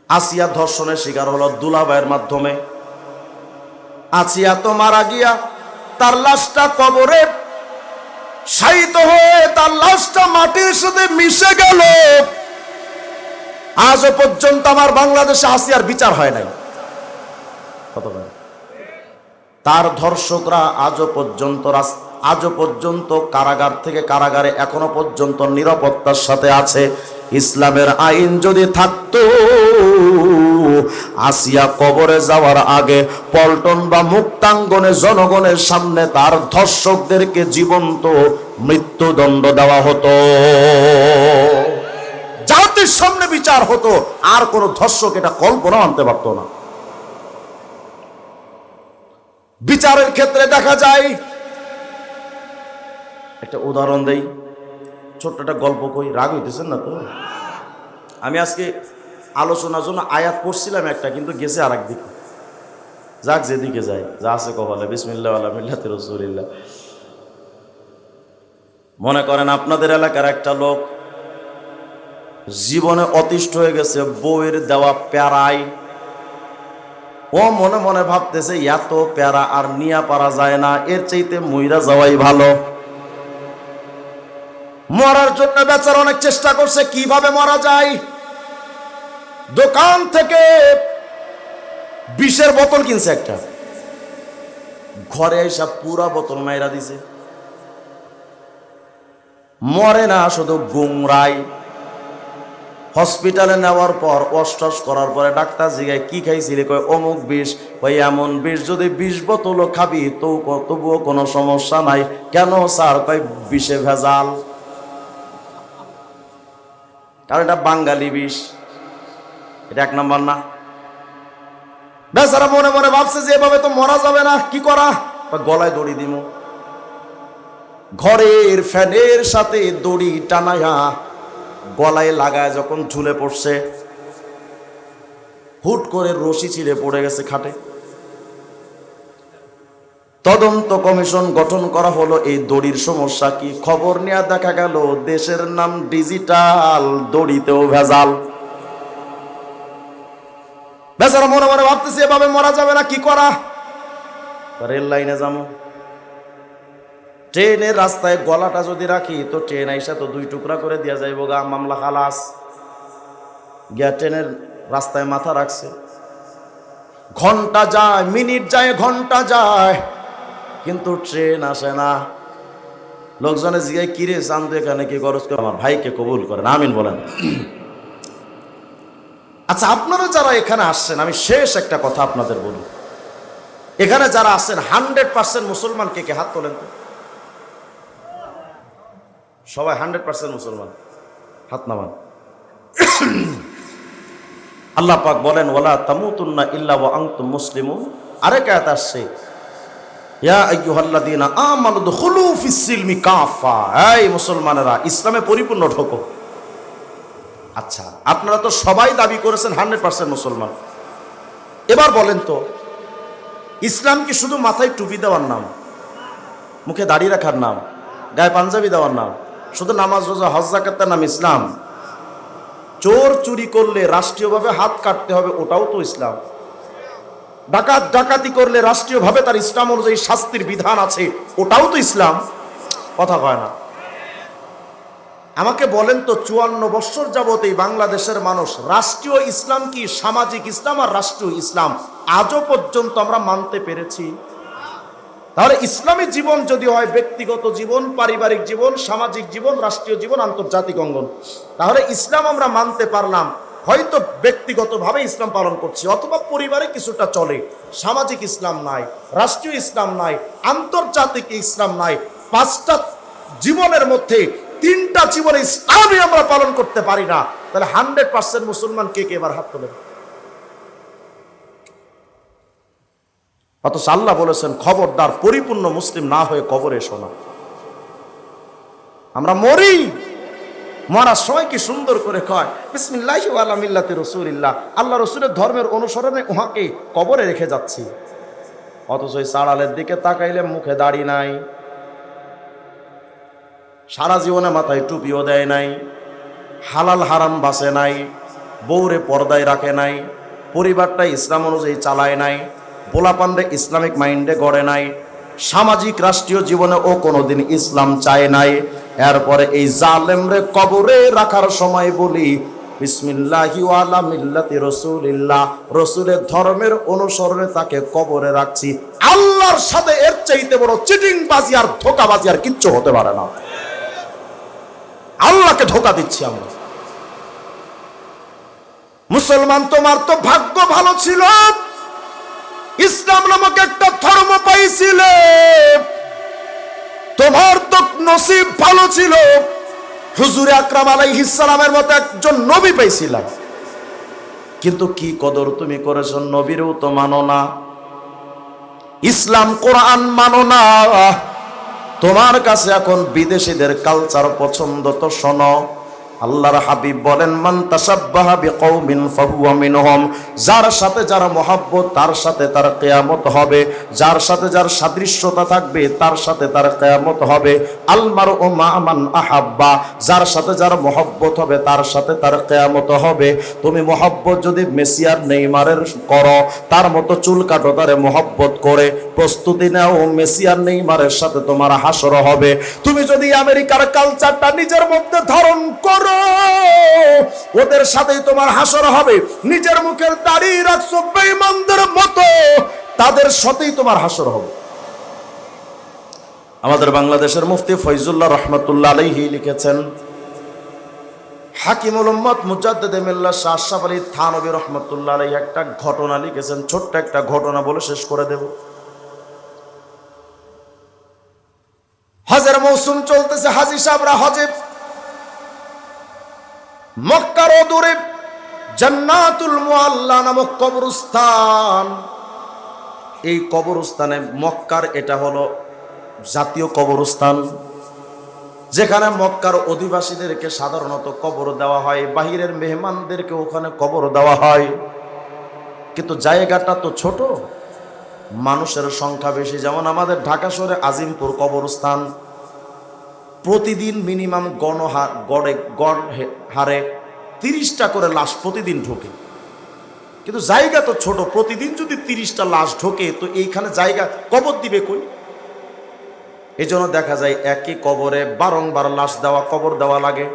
A: আসিয়া ধর্ষণের শিকার হলো দুলাভাইয়ের মাধ্যমে। আসিয়া তো মারা গিয়া তার লাশটা কবরে শায়িত হয়ে তার লাশটা মাটির সাথে মিশে গেল। আজও পর্যন্ত আমার বাংলাদেশে আসিয়ার বিচার হয় নাই। তার ধর্ষকরা আজও পর্যন্ত কারাগার থেকে কারাগারে এখনো পর্যন্ত নিরাপত্তার সাথে আছে। ইসলামের আইন যদি থাকতো, আসিয়া কবরে যাওয়ার আগে পল্টন বা মুক্তাঙ্গনে জনগণের সামনে তার ধর্ষকদেরকে জীবন্ত মৃত্যুদণ্ড দেওয়া হতো, জাতির সামনে বিচার হতো। আর কোন ধর্ষক এটা কল্পনা আনতে পারতো না। বিচারের ক্ষেত্রে দেখা যায়, একটা উদাহরণ দেই, ছোট্ট একটা গল্প কই, রাগ হইতেছেন না তো? আমি আজকে আলোচনার জন্য আয়াত পড়ছিলাম একটা, কিন্তু গেছে আর একদিকে। যাক, যেদিকে যায়, যা আছে কপালে। বিসমিল্লাহ আলা মিল্লাতি রাসূলিল্লাহ। মনে করেন আপনাদের এলাকার একটা লোক জীবনে অতিষ্ঠ হয়ে গেছে বউয়ের দেওয়া প্যারায়। ও মনে মনে ভাবতেছে এত প্যারা আর নিয়া পারা যায় না, এর চাইতে মইরা যাওয়াই ভালো। মরার জন্য বেচারা অনেক চেষ্টা করছে, কিভাবে মরা যায়। দোকান থেকে বিষের বোতল কিনছে একটা, ঘরে এসে পুরা বোতল মাইরা দিছে। মরে না, শুধু গুমরাই। হসপিটালে নেওয়ার পর অস্টস করার পরে ডাক্তার জিগায় কি খাইছিলি? কয় অমুক বিষ। কই এমন বিষ যদি 20 বোতলও খাবি তো তবুও কোনো সমস্যা নাই। কেন স্যার? কয় বিষে ভেজাল, কারণ এটা বাঙালি বিষ, এটা 1 নম্বর না। বেচারা মনে মনে ভাবছে যে এভাবে তো মরা যাবে না, কি করা? গলায় দড়ি দিমু। ঘরের ফ্যানের সাথে দড়ি টানায়া গলায় লাগায় যখন ঝুলে পড়ছে, হুট করে রশি ছিঁড়ে পড়ে গেছে খাটে। তদন্ত কমিশন গঠন করা হলো। এই দড়ির সমস্যা কি? খবর নিয়ে দেখা গেল দেশের নাম ডিজিটাল, দড়িতেও ভেজাল। বেচারা মনে মনে ভাবতেছে এভাবে মরা যাবে না, কি করা? রেল লাইনে যাবো, ট্রেনের রাস্তায় গলাটা যদি রাখি তো ট্রেন আইসা তো দুই টুকরা করে দিয়া যাইব গা, মামলা খালাস। গিয়া ট্রেনের রাস্তায় মাথা রাখছে, ঘন্টা যায়, মিনিট যায়, ঘন্টা যায়, কিন্তু ট্রেন আসে না। লোকজনে জিগায় কিরে চান্দ এখানে কি খরচ করে? আমার ভাইকে কবুল করেন, আমিন বলেন। আচ্ছা, আপনারা যারা এখানে আসছেন, আমি শেষ একটা কথা আপনাদের বলি। এখানে যারা আছেন 100% মুসলমান, কে কে হাত তোলেন তো? সবাই 100% মুসলমান, হাত নামান। আল্লাহ পাক বলেন ওয়ালা তামুতুন্না ইল্লা ওয়া আনতুম মুসলিমুন। আরেক আয়াত আসছে ইয়া আইয়ুহাল্লাযীনা আমানু দুখুলু ফিস সিলমি কাফা, এই মুসলমানেরা ইসলামে পরিপূর্ণ ঢোকো। আচ্ছা, আপনারা তো সবাই দাবি করেছেন 100% মুসলমান। এবার বলেন তো, ইসলাম কি শুধু মাথায় টুপি দেওয়ার নাম, মুখে দাড়ি রাখার নাম, গায়ে পাঞ্জাবি দেওয়ার নাম, শুধু নামাজ রোজা হজ যাকাতের নাম ইসলাম? চোর চুরি করলে রাষ্ট্রীয়ভাবে হাত কাটতে হবে, ওটাও তো ইসলাম। ডাকাত ডাকাতি করলে রাষ্ট্রীয়ভাবে তার ইসলাম অনুযায়ী শাস্তির বিধান আছে, ওটাও তো ইসলাম। কথা কয় না। আমাকে বলেন তো, 54 বছর যাবত এই বাংলাদেশের মানুষ রাষ্ট্রীয় ইসলাম কি, সামাজিক ইসলাম আর রাষ্ট্রীয় ইসলাম আজও পর্যন্ত আমরা মানতে পেরেছি? তাহলে ইসলামী জীবন যদি হয় ব্যক্তিগত জীবন, পারিবারিক জীবন, সামাজিক জীবন, রাষ্ট্রীয় জীবন, আন্তর্জাতিক অঙ্গন, তাহলে ইসলাম আমরা মানতে পারলাম। হয়তো ব্যক্তিগতভাবে ইসলাম পালন করছি, অথবা পরিবারে কিছুটা চলে, সামাজিক ইসলাম নাই, রাষ্ট্রীয় ইসলাম নাই, আন্তর্জাতিক ইসলাম নাই। 5টা জীবনের মধ্যে 3টা জীবনে ইসলামই আমরা পালন করতে পারি না। তাহলে 100% মুসলমান কে কে? এবার হাত তোলেন। অথচ আল্লাহ বলেছেন খবরদার পরিপূর্ণ মুসলিম না হয়ে কবরে এসো না। আমরা মরি, মরার সময় কি সুন্দর করে কয় বিসমিল্লাহি ওয়া আলা মিল্লাতি রাসূলিল্লাহ, আল্লাহ রসুলের ধর্মের অনুসরণে উহাকে কবরে রেখে যাচ্ছি। অথচ ওই সাড়ালের দিকে তাকাইলে মুখে দাড়ি নাই, সারা জীবনে মাথায় টুপিও দেয় নাই, হালাল হারাম বাসে নাই, বউরে পর্দায় রাখে নাই, পরিবারটা ইসলাম অনুযায়ী চালায় নাই, পোলাপানরে ইসলামিক মাইন্ডে গড়ে নাই, সামাজিক রাষ্ট্রীয় জীবনে ও কোনোদিন ইসলাম চায় নাই। এরপরে এই জালেমরে কবরে রাখার সময় বলি বিসমিল্লাহি ওয়া আলা মিল্লাতি রাসূলিল্লাহ, রাসূলের ধর্মের অনুসরণে তাকে কবরে রাখছি। আল্লাহর সাথে এর চাইতে বড় চিটিংবাজি আর ধোঁকাবাজি আর কিচ্ছু হতে পারে না। আল্লাহকে ধোঁকা দিচ্ছি আমরা। মুসলমান, তোমার তো ভাগ্য ভালো ছিল, ইসলাম নামক একটা ধর্ম পাইছিলে। তোমার তো নসিব ভালো ছিল, হুজুর আকরাম আলাইহিস সালামের মতো একজন নবী পাইছিলাম। কিন্তু কি কদর তুমি করেছো, নবীরও তো মানো না, ইসলাম কোরআন মানো না। তোমার কাছে এখন বিদেশিদের কালচার পছন্দ, তো শোনো আল্লাহর হাবিব বলেন মান তাশাব্বাহা বিকওমিন ফাহুয়া মিনহুম, যার সাথে যার মহব্বত তার সাথে তার কিয়ামত হবে, যার সাথে যার সাদৃশ্যতা থাকবে তার সাথে তার কিয়ামত হবে। আল মারউ মা মান আহাব্বা, যার সাথে যার মহব্বত হবে তার সাথে তার কিয়ামত হবে। তুমি মহব্বত যদি মেসি আর নেইমারের করো, তার মতো চুল কাটো, তারে মহব্বত করে প্রস্তুতি নাও, মেসি আর নেইমারের সাথে তোমার হাসর হবে। তুমি যদি আমেরিকার কালচারটা নিজের মধ্যে ধারণ করো, ওদের সাথেই তোমার হাসর হবে। নিজের মুখের দাড়ি রাখছো বেঈমানদের মতো, তাদের সাথেই তোমার হাসর হবে। আমাদের বাংলাদেশের মুফতি ফয়জুল্লাহ রহমাতুল্লাহ আলাইহি লিখেছেন, হাকিমুল উম্মত মুজাদ্দিদে মিল্লাত শাহ আশরাফ আলী থানভী রহমাতুল্লাহ আলাইহি একটা ঘটনা লিখেছেন। ছোট্ট একটা ঘটনা বলে শেষ করে দেব। হজের মৌসুম চলতেছে, হাজী সাহেবরা হজে মক্কার অদূরে জান্নাতুল মুআল্লা নামক কবরস্থান, এই কবরস্থানে মক্কার এটা হলো জাতীয় কবরস্থান, যেখানে মক্কার অধিবাসীদেরকে সাধারণত কবর দেওয়া হয়, বাহিরের মেহমানদেরকে ওখানে কবর দেওয়া হয়। কিন্তু জায়গাটা তো ছোট, মানুষের সংখ্যা বেশি। যেমন আমাদের ঢাকা শহরে আজিমপুর কবরস্থান প্রতিদিন মিনিমাম গড় হারে 30টা করে লাশ প্রতিদিন ঢোকে, কিন্তু জায়গা তো ছোট। প্রতিদিন যদি 30টা লাশ ঢোকে তো এইখানে জায়গা কবর দিবে কই? এই জন্য দেখা যায় একই কবরে বারংবার লাশ দেওয়া, কবর দেওয়া লাগে।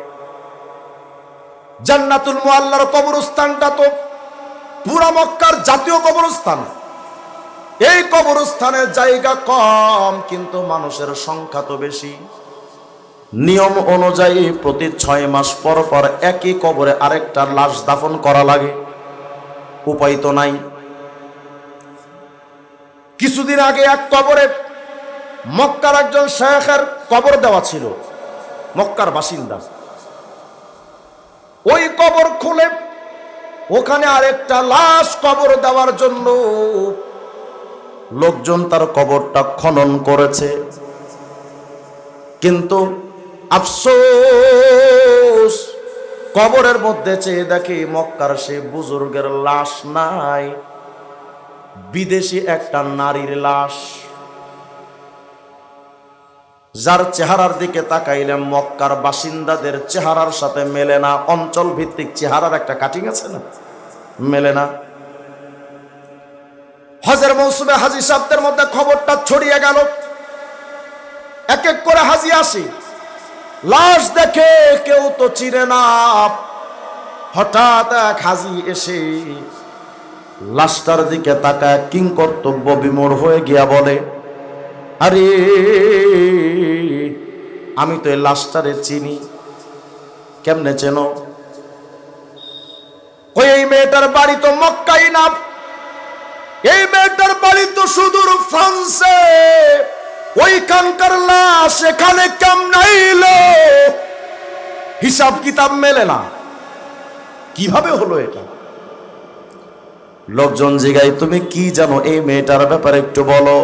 A: জান্নাতুল মুআল্লার কবরস্থানটা তো পুরা মক্কার জাতীয় কবরস্থান। এই কবরস্থানের জায়গা কম, কিন্তু মানুষের সংখ্যা তো বেশি। নিয়ম অনুযায়ী প্রতি 6 মাস পর পর একই কবরে আরেকটা লাশ দাফন করা লাগে। উপায় তো নাই। কিছুদিন আগে এক কবরে মক্কার একজন শেখের কবর দেওয়া ছিল, মক্কার বাসিন্দা। ওই কবর খুলে ওখানে আরেকটা লাশ কবর দেওয়ার জন্য লোকজন তার কবরটা খনন করেছে, কিন্তু আফসোস কবরের মধ্যে চেয়ে দেখে মক্কার সে বুজুর্গের লাশ নাই, বিদেশি একটা নারীর লাশ, যার চেহারার দিকে তাকাইলে মক্কার বাসিন্দাদের চেহারার সাথে মেলে না। অঞ্চল ভিত্তিক চেহারার একটা কাটিং আছে না, মেলে না। হজের মৌসুমে হাজী সাহেবদের মধ্যে খবরটা ছড়িয়ে গেল। এক এক করে হাজী আসি, লাশ দেখে কেউ তো চিনে না। হঠাৎ এক হাজী এসে লাশটার দিকে তাকায় কিংকর্তব্য বিমূঢ় হয়ে গিয়া বলে, আরে আমি তো এই লাশটারে চিনি। কেমনে চেনো? ওই এই মেয়েটার বাড়ি তো মক্কাই না, এই মেয়েটার বাড়ি তো সুদূর ফ্রান্সে। ওইখানকার লাশ এখানে কেমনে এলো? হিসাব কিতাব মেলে না, কিভাবে হলো এটা? লোকজন জিগায়, তুমি কি জানো এই মেয়েটার ব্যাপারে একটু বলো।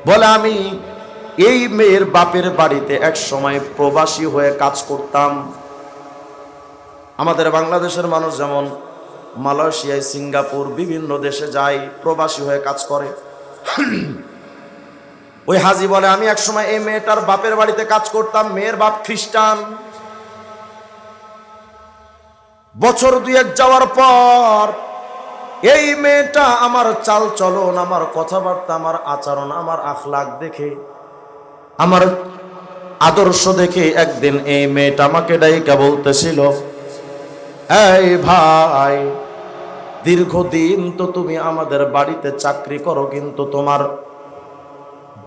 A: বলে, আমি এই মেয়ের বাপের বাড়িতে এক সময় প্রবাসী হয়ে কাজ করতাম। আমাদের বাংলাদেশের মানুষ যেমন মালয়েশিয়ায়, সিঙ্গাপুর, বিভিন্ন দেশে যায়, প্রবাসী হয়ে কাজ করে। ওই হাজী বলে, আমি এক সময় এই মেয়েটার বাপের বাড়িতে কাজ করতাম। মেয়ের বাপ খ্রিস্টান। বছর 2-1 যাওয়ার পর এই মেয়েটা আমার চাল চলন, আমার কথাবার্তা, আমার আচরণ, আমার আখলাক দেখে, আমার আদর্শ দেখে একদিন এই মেয়েটা আমাকে ডাইকা বলতেছিল, এই ভাই, দীর্ঘদিন তো তুমি আমাদের বাড়িতে চাকরি করো, কিন্তু তোমার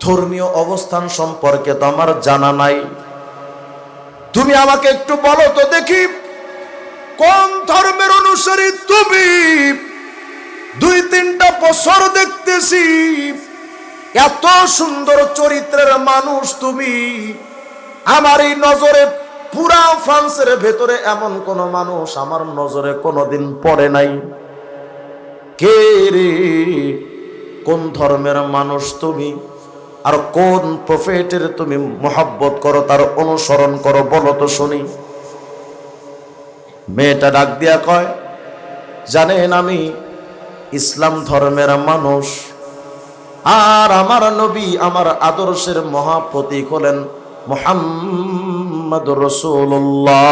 A: ধর্মীয় অবস্থান সম্পর্কে তো আমার জানা নাই। তুমি আমাকে একটু বলো তো দেখি, কোন ধর্মের অনুসারী তুমি? 2-3টা বছর দেখতেছি এত সুন্দর চরিত্রের মানুষ তুমি। আমার এই নজরে, পুরা ফ্রান্সের ভেতরে এমন কোন মানুষ আমার নজরে কোনোদিন পড়ে নাই। কে রে? কোন ধর্মের মানুষ তুমি? আর কোন প্রফেটের তুমি মোহাব্বত করো, তার অনুসরণ করো, বলো তো শুনি। মেয়েটা ডাক দিয়া কয়, জানেন আমি ইসলাম ধর্মের মানুষ, আর আমার নবী, আমার আদর্শের মহাপ্রতীক হলেন মুহাম্মাদুর রাসূলুল্লাহ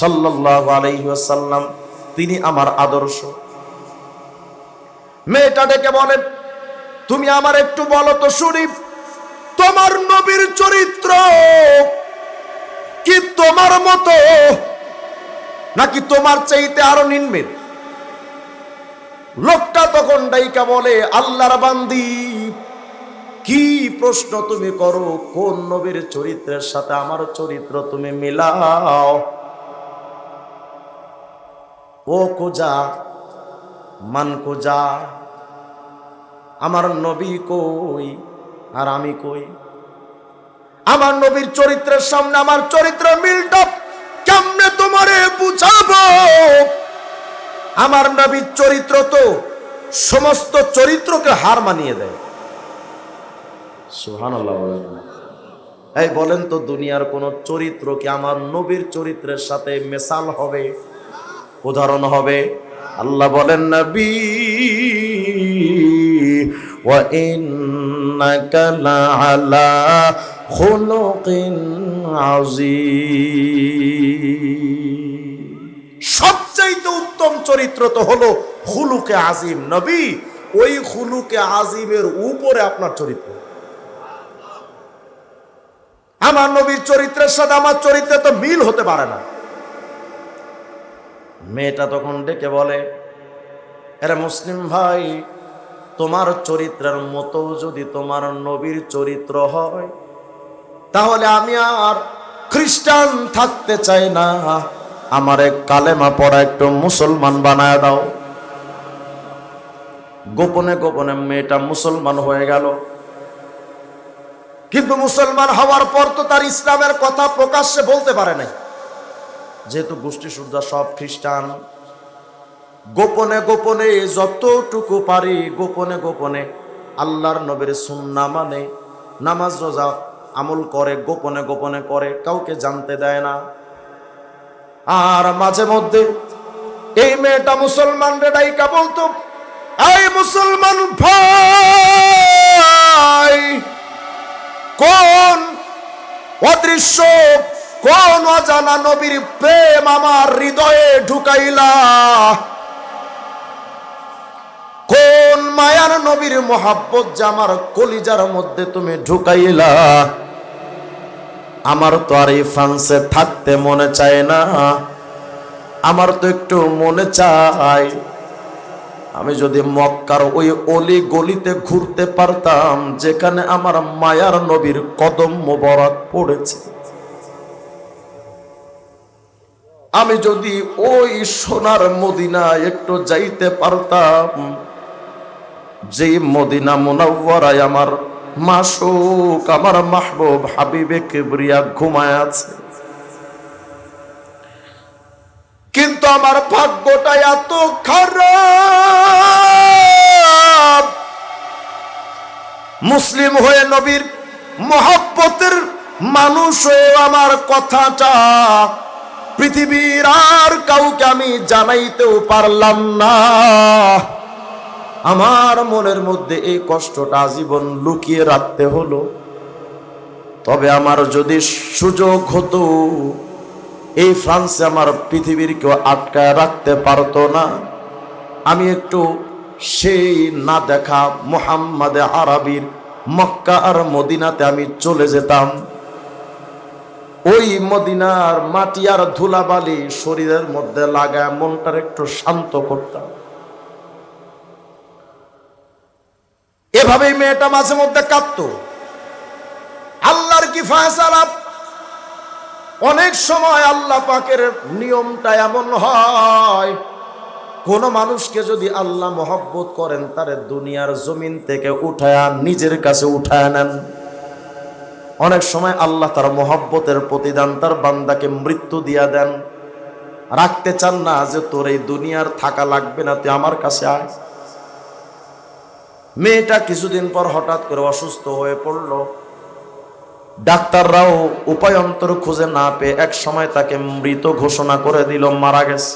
A: সাল্লাল্লাহু আলাইহি ওয়াসাল্লাম। তিনি আমার আদর্শ। মেয়েটা ডেকে বলেন, তুমি আমার একটু বলো তো শুনি, তোমার নবীর চরিত্র কি তোমার মতো, নাকি তোমার চাইতে আরো নিম্নের? লোকটা তখন ডাইকা বলে, আল্লাহর বান্দি, কি প্রশ্ন তুমি করো? কোন নবীর চরিত্রের সাথে আমার চরিত্র তুমি মিলাও? ও কুজা মান কুজা, আমার নবী কই আর আমি কই? আমার নবীর চরিত্রের সামনে আমার চরিত্র মিলটা কেমনে তোমারে বুঝাবো? আমার নবীর চরিত্র তো সমস্ত চরিত্রকে হার মানিয়ে দেয়। সুবহানাল্লাহ। এই বলেন তো, দুনিয়ার কোন চরিত্র কি আমার নবীর চরিত্রের সাথে মেশাল হবে, উদাহরণ হবে? আল্লাহ বলেন নবী ওয়া ইন্নাকা লাআলা খুলুকিন আযীম। সবচাইতে উত্তম চরিত্র তো হলো খুলুকে আজিম। নবী, ওই খুলুকে আজিমের উপরে আপনার চরিত্র। আমার নবীর চরিত্রের সাথে আমার চরিত্রে তো মিল হতে পারে না। মেয়েটা তখন ডেকে বলে, আরে মুসলিম ভাই, তোমার চরিত্রের মতো যদি তোমার নবীর চরিত্র হয় তাহলে আমি আর খ্রিস্টান থাকতে চাই না, আমারে কালেমা পড়া একটু মুসলমান বানায় দাও। গোপনে গোপনে মেয়েটা মুসলমান হয়ে গেল। কিন্তু মুসলমান হওয়ার পর তো তার ইসলামের কথা প্রকাশ্যে বলতে পারে নাই, যেহেতু গোষ্ঠী সুদ্ধা সব খ্রিস্টান। গোপনে গোপনে যতটুকু পারি গোপনে গোপনে আল্লাহর নবীর সুন্নাহ মানে, নামাজ রোজা আমল করে, গোপনে গোপনে করে, কাউকে জানতে দেয় না। আর মাঝে মধ্যে এই মেয়েটা মুসলমানরে ডাইকা বলতো, এই মুসলমান ভাই, কোন অদৃশ্য কোন অজানা নবীর প্রেম আমার হৃদয়ে ঢুকাইলা, কোন মায়ার নবীর মোহাব্বত যে আমার কলিজার মধ্যে তুমি ঢুকাইলা। আমার তো আর এই ফ্রান্সে থাকতে মনে চায় না, আমার তো একটু মনে চায় আমি যদি মক্কার ওই অলি গলিতে ঘুরতে পারতাম যেখানে আমার মায়ার নবীর কদম মোবারক পড়েছে। আমি যদি ওই সোনার মদিনায় একটু যাইতে পারতাম, যেই মদিনা মুনাওয়ারায় আমার মাসুক আমার মাহবুব হাবিবে কিবরিয়া ঘুমায় আছে। কিন্তু আমার ভাগ্যটা এত খারাপ, মুসলিম হয়ে নবীর মহব্বতের মানুষ হয়ে আমার কথাটা পৃথিবীর আর কাউকে আমি জানাইতেও পারলাম না। আমার মনের মধ্যে এই কষ্টটা আজীবন লুকিয়ে রাখতে হলো। তবে আমার যদি সুযোগ হতো, এই ফ্রান্সে আমার পৃথিবীর কেউ আটকায় রাখতে পারতো না। আমি একটু সেই না দেখা মুহাম্মাদে আরবির মক্কা আর মদিনাতে আমি চলে যেতাম। ওই মদিনার মাটি আর ধুলাবালি শরীরের মধ্যে লাগায় মনটার একটু শান্ত করতাম। এভাবেই মেয়েটা মাঝে মধ্যে কাঁদতো। আল্লাহর কি ফয়সালা, অনেক সময় আল্লাহ পাকের নিয়মটা এমন হয়, কোন মানুষকে যদি আল্লাহ মহব্বত করেন তারে দুনিয়ার জমিন থেকে উঠায়া নিজের কাছে উঠায় নেন। অনেক সময় আল্লাহ তার মহব্বতের প্রতিদান তার বান্দাকে মৃত্যু দিয়া দেন। রাখতে চান না যে তোর এই দুনিয়ার থাকা লাগবে না, তুই আমার কাছে আয়। মেয়েটা কিছুদিন পর হঠাৎ করে অসুস্থ হয়ে পড়ল। ডাক্তাররাও উপায়ন্তর খুঁজে না পেয়ে এক সময় তাকে মৃত ঘোষণা করে দিল, মারা গেছে।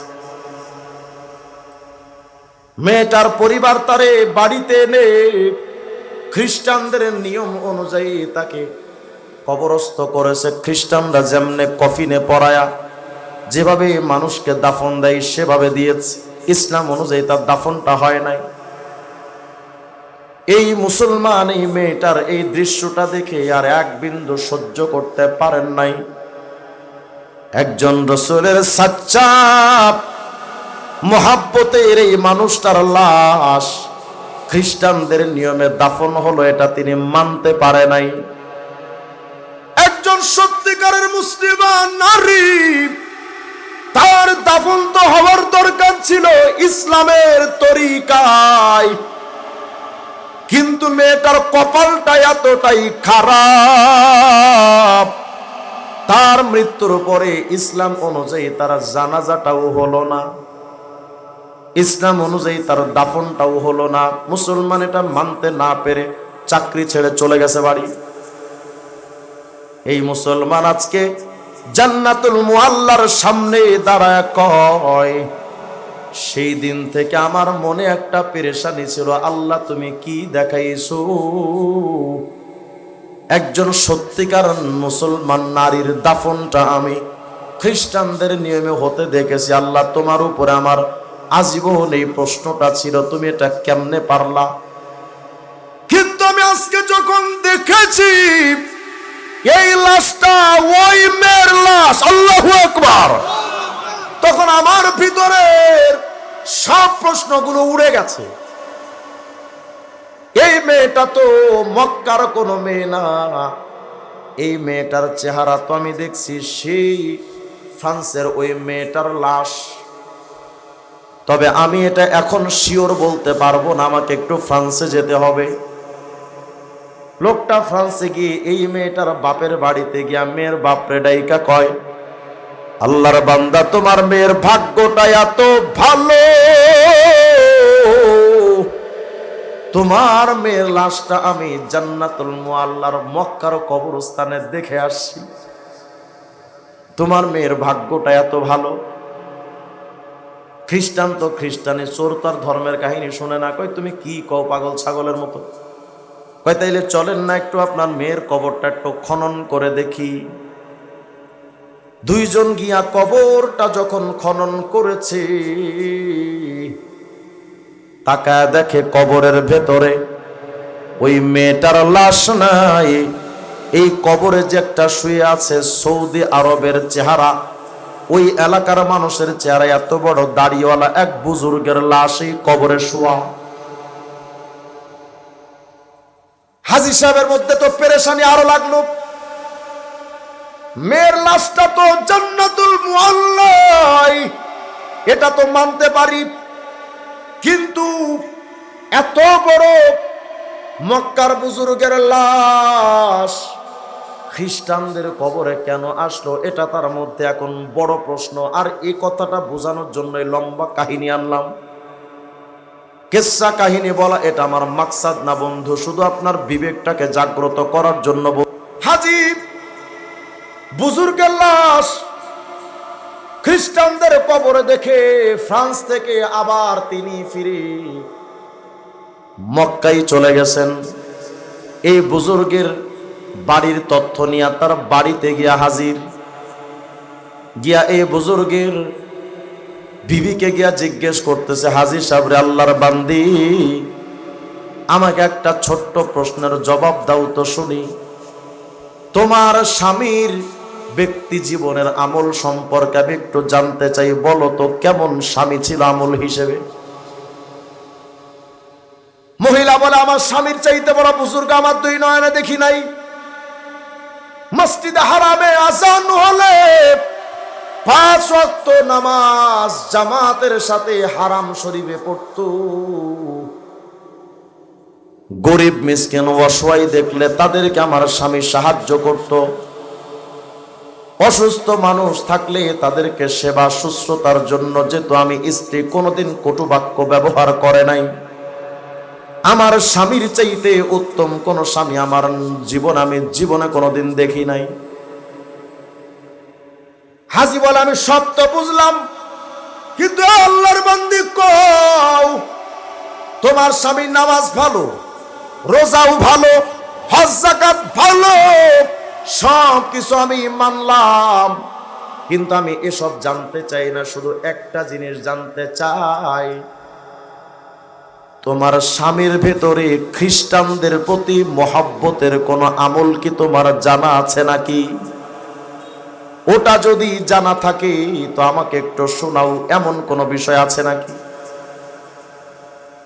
A: মেয়েটার পরিবার তারে বাড়িতে এনে খ্রিস্টানদের নিয়ম অনুযায়ী তাকে কবরস্থ করেছে। খ্রিস্টানরা যেমনে কফিনে পরায়া যেভাবে মানুষকে দাফন দেয় সেভাবে দিয়েছে, ইসলাম অনুযায়ী তার দাফনটা হয় নাই। এই মুসলমান এই মেয়েটার এই দৃশ্যটা দেখে আর এক বিন্দু সহ্য করতে পারেন নাই। একজন রাসূলের সাচ্চা মহব্বতের এই মানুষটার লাশ খ্রিস্টানদের নিয়মে দাফন হলো, এটা তিনি মানতে পারে নাই। একজন সত্যিকারের মুসলিমান নারী, তার দাফন তো হওয়ার দরকার ছিল ইসলামের তরিকায়, কিন্তু মেয়েটার কপালটা এতটাই খারাপ, তার মৃত্যুর পরে ইসলাম অনুযায়ী তার জানাজাটাও হলো না, ইসলাম অনুযায়ী তার দাফনটাও হলো না। মুসলমান এটা মানতে না পেরে চাকরি ছেড়ে চলে গেছে বাড়ি। এই মুসলমান আজকে জান্নাতুল মুআল্লার সামনে দাঁড়ায় কয়, সেই দিন থেকে আমার মনে একটা পেরেশানি ছিল, আল্লাহ তুমি কি দেখাইছো? একজন সত্যিকার মুসলমান নারীর দাফনটা আমি খ্রিস্টানদের নিয়মে হতে দেখেছি। আল্লাহ তোমার উপরে আমার আজীবন এই প্রশ্নটা ছিল, তুমি এটা কেমনে পারলা? কিন্তু আমি আজকে যখন দেখেছি এই লাশটা ওই মেয়ের লাশ, আল্লাহু আকবার, তখন আমার ভিতরের সব প্রশ্নগুলো উড়ে গেছে। এই মেয়েটা তো মক্কার কোনো মেয়ে না, এই মেয়েটার চেহারা তো আমি দেখছি সেই ফ্রান্সের ওই মেয়েটার লাশ। তবে আমি এটা এখন শিওর বলতে পারবো না, আমাকে একটু ফ্রান্সে যেতে হবে। লোকটা ফ্রান্সে গিয়ে এই মেয়েটার বাপের বাড়িতে গিয়া মেয়ের বাপরে ডাইকা কয়, আল্লাহর বান্দা তোমার মেয়ের ভাগ্যটা এত ভালো, তোমার মেয়ের লাশটা আমি জান্নাতুল মুআল্লার মক্কার কবরস্থানে দেখে আসছি, তোমার মেয়ের ভাগ্যটা এত ভালো। খ্রিস্টান তো খ্রিস্টানি, চোর তার ধর্মের কাহিনী শুনে না। কই তুমি কি কও পাগল ছাগলের মতো? কই তাইলে চলেন না একটু আপনার মেয়ের কবরটা একটু খনন করে দেখি। দুইজন গিয়া কবরটা যখন খনন করেছে, তাকায় দেখে কবরের ভেতরে ওই মেয়েটার লাশ নাই। এই কবরে যে একটা শুয়ে আছে সৌদি আরবের চেহারা, ওই এলাকার মানুষের চেহারা, এত বড় দাড়িওয়ালা এক বুজুর্গের লাশ এই কবরে শোয়া। হাজী সাহেবের মধ্যে তো পেরেশানি আরো লাগলো। মেয়ের লাশটা তো জান্নাতুল মুআল্লা, এটা তো মানতে পারি, কিন্তু এত বড় মক্কার বুজুর্গের লাশ খ্রিস্টানদের কবরে কেন আসলো, এটা তার মধ্যে এখন বড় প্রশ্ন। আর এই কথাটা বোঝানোর জন্যই লম্বা কাহিনী আনলাম। কিসসা কাহিনী বলা এটা আমার মাকসাদ না বন্ধু, শুধু আপনার বিবেকটাকে জাগ্রত করার জন্য। হাজী বুজুর্গের লাশ খ্রিস্টানদের কবরে দেখে ফ্রান্স থেকে আবার তিনি ফিরে মক্কায় চলে গেছেন। এই বুজুর্গের বাড়ির তথ্য নিয়ে তার বাড়িতে গিয়া হাজির, গিয়া এই বুজুর্গের বিবিকে গিয়া জিজ্ঞেস করতেছে, হাজী সাহেব রে, আল্লাহর বান্দি, আমাকে একটা ছোট্ট প্রশ্নের জবাব দাও তো শুনি। তোমার স্বামীর ব্যক্তি জীবনের আমল সম্পর্কে আমি একটু জানতে চাই, বলো তো কেমন স্বামী ছিল আমল হিসেবে? মহিলা বলে, আমার স্বামীর চাইতে বড় বুজুর্গ আমার দুই নয়নে দেখি নাই। মসজিদে হারামে আযান হলে 5 ওয়াক্ত নামাজ জামাতের সাথে হারাম শরীফে পড়তো। গরিব মিসকিন অসহায় দেখলে তাদেরকে আমার স্বামী সাহায্য করত। অসুস্থ মানুষ থাকলে তাদেরকে সেবা শুশ্রূষার জন্য যেত। আমি স্ত্রী কোনোদিন কটু বাক্য ব্যবহার করে নাই। আমার স্বামীর চাইতে উত্তম কোন স্বামী আমার আমি জীবনে কোনোদিন দেখি নাই। হাজী বলে, আমি সব তো বুঝলাম, কিন্তু আল্লাহর বান্দি কও, তোমার স্বামীর নামাজ ভালো, রোজাও ভালো, হজ যাকাত ভালো, সব কিছু আমি মানলাম, কিন্তু আমি এসব জানতে চাই না। শুধু একটা জিনিস জানতে চাই, তোমার স্বামীর ভেতরে খ্রিস্টানদের প্রতি মহব্বতের কোন আমল কি তোমার জানা আছে নাকি? ওটা যদি জানা থাকে তো আমাকে একটু শোনাও, এমন কোন বিষয় আছে নাকি?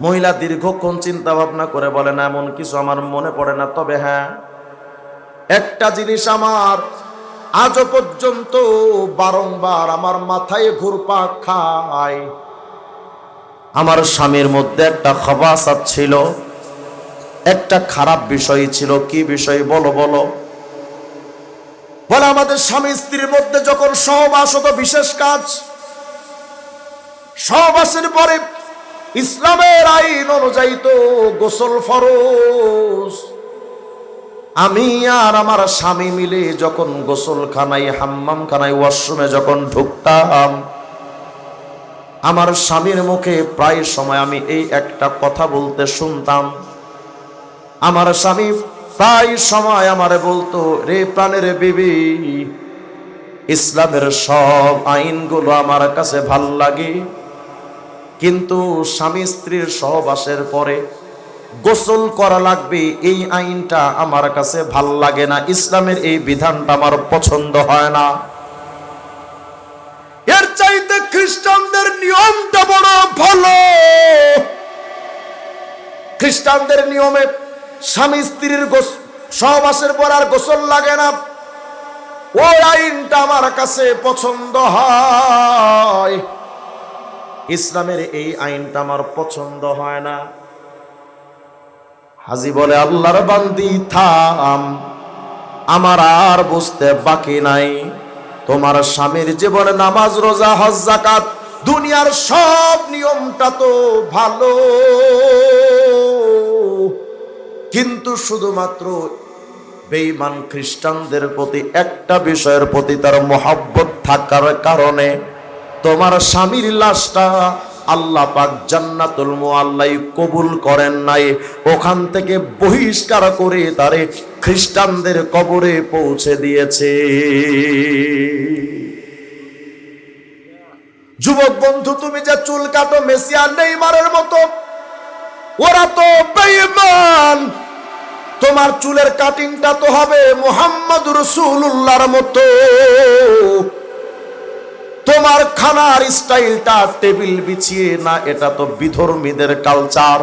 A: মহিলা দীর্ঘক্ষণ চিন্তা ভাবনা করে বলে, না, এমন কিছু আমার মনে পড়ে না, তবে হ্যাঁ, একটা জিনিস আমার আজও পর্যন্ত বারংবার আমার মাথায় ঘুরপাক খায়। আমার স্বামীর মধ্যে একটা খবাসাত ছিল, একটা খারাপ বিষয় ছিল। কি বিষয় বলো বলো? বলে, আমাদের স্বামী স্ত্রীর মধ্যে যখন সহবাস হতো, বিশেষ কাজ, সহবাসের পরে ইসলামের আইন অনুযায়ী তো গোসল ফরজ। আমি আর আমার স্বামী মিলে যখন গোসলখানায়, হাম্মামখানায়, ওয়াশরুমে যখন ঢুকতাম, আমার স্বামীর মুখে প্রায় সময় আমি এই একটা কথা বলতে শুনতাম। আমার স্বামী প্রায় সময় আমারে বলতো, রে প্রাণের বিবি, ইসলামের সব আইনগুলো আমার কাছে ভাল লাগে, কিন্তু স্বামী স্ত্রীর সহবাসের পরে গোসল করা লাগবে এই আইনটা আমার কাছে ভাল লাগে না, ইসলামের এই বিধানটা আমার পছন্দ হয় না। এর চাইতে খ্রিস্টানদের নিয়মটা বড় ভালো। খ্রিস্টানদের নিয়মে স্বামী স্ত্রীর সহবাসের পর আর গোসল লাগে না, ওই আইনটা আমার কাছে পছন্দ হয়। ইসলামের এই আইনটা আমার পছন্দ হয় না। হাজী বলে, আল্লাহর বান্দি থাম, আমার আর বুঝতে বাকি নাই। তোমার স্বামীর জীবনে নামাজ, রোজা, হজ, যাকাত, দুনিয়ার সব নিয়মটা তো ভালো, কিন্তু শুধুমাত্র বেঈমান খ্রিস্টানদের প্রতি একটা বিষয়ের প্রতি তার মহব্বত থাকার কারণে তোমার স্বামীর লাশটা আল্লাহ পাক জান্নাতুল মুআল্লাই কবুল করেন নাই, ওখান থেকে বহিষ্কার করে তারে খ্রিস্টানদের কবরে পৌঁছে দিয়েছে। যুবক বন্ধু, তুমি যে চুল কাটো মেসি আর নেইমারের মতো, ওরা তো বেঈমান। তোমার চুলের কাটিংটা তো হবে মুহাম্মদ রাসূলুল্লাহর মতো। তোমার খানার স্টাইলটা টেবিল বিছিয়ে না, এটা তো বিধর্মীদের কালচার।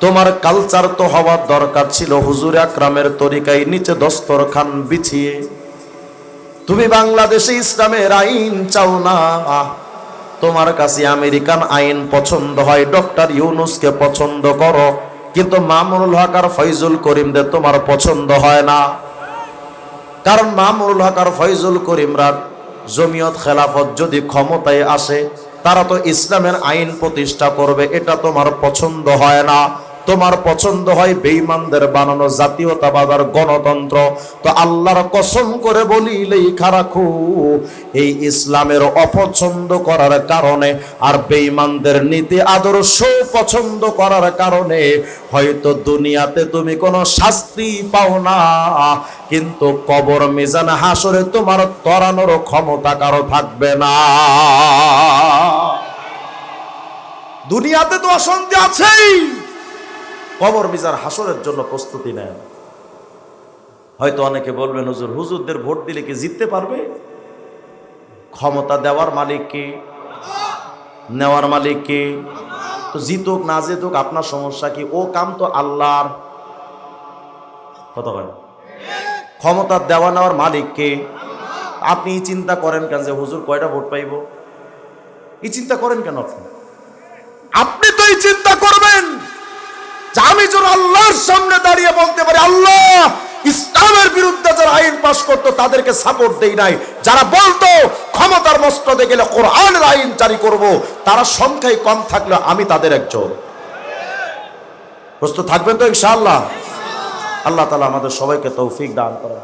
A: তোমার কালচার তো হওয়ার দরকার ছিল হুজুর আকরামের তরিকায় নিচে দস্তরখান বিছিয়ে। তুমি বাংলাদেশে ইসলামের আইন চাও না, তোমার কাছে আমেরিকান আইন পছন্দ হয়, ডক্টর ইউনুসকে পছন্দ করো, কিন্তু মামুনুল হক আর ফয়জুল করিমদের তোমার পছন্দ হয় না। কারণ মামুনুল হক আর ফয়জুল করিমরা জমিয়ত খেলাফত যদি ক্ষমতায় আসে, তারা তো ইসলামের আইন প্রতিষ্ঠা করবে, এটা তোমার পছন্দ হয় না। তোমার পছন্দ হয় বেঈমানদের বানানো জাতীয়তাবাদ আর গণতন্ত্র। তো আল্লাহর কসম করে বলি, লেখা রাখো, এই ইসলামের অপছন্দ করার কারণে আর বেঈমানদের নীতি আদর্শ পছন্দ করার কারণে হয়তো দুনিয়াতে তুমি কোনো শাস্তি পাও না, কিন্তু কবর মিজান হাসরে তোমার তরানোর ক্ষমতা কারো থাকবে না। দুনিয়াতে তো অশান্তি আছেই, কবর মিজান হাসরের জন্য প্রস্তুতি নেন। হয়তো অনেকে বলবেন, হুজুর, হুজুরদের ভোট দিলে কি জিততে পারবে? ক্ষমতা দেওয়ার মালিক কে? নেওয়ার মালিক কে? তো জিতুক না জিতুক আপনার সমস্যা কি? ও কাম তো আল্লাহর। কথা হয়, ক্ষমতা দেওয়া নেওয়ার মালিক কে? আপনি চিন্তা করেন কেন যে হুজুর কয়টা ভোট পাইব? এই চিন্তা করেন কেন? আপনি তো এই চিন্তা করবেন যে আমি যেন আল্লাহর সামনে দাঁড়িয়ে বলতে পারি, আল্লাহ, ইসলামের বিরুদ্ধে যারা আইন পাস করতো তাদেরকে সাপোর্ট দেই নাই, যারা বলতো ক্ষমতার মস্তদে গেলে কোরআনের আইন জারি করব, তারা সংখ্যায় কম থাকলে আমি তাদের একজন। প্রস্তুত থাকবেন তো ইনশাআল্লাহ? আল্লাহ তাআলা আমাদের সবাইকে তৌফিক দান করেন।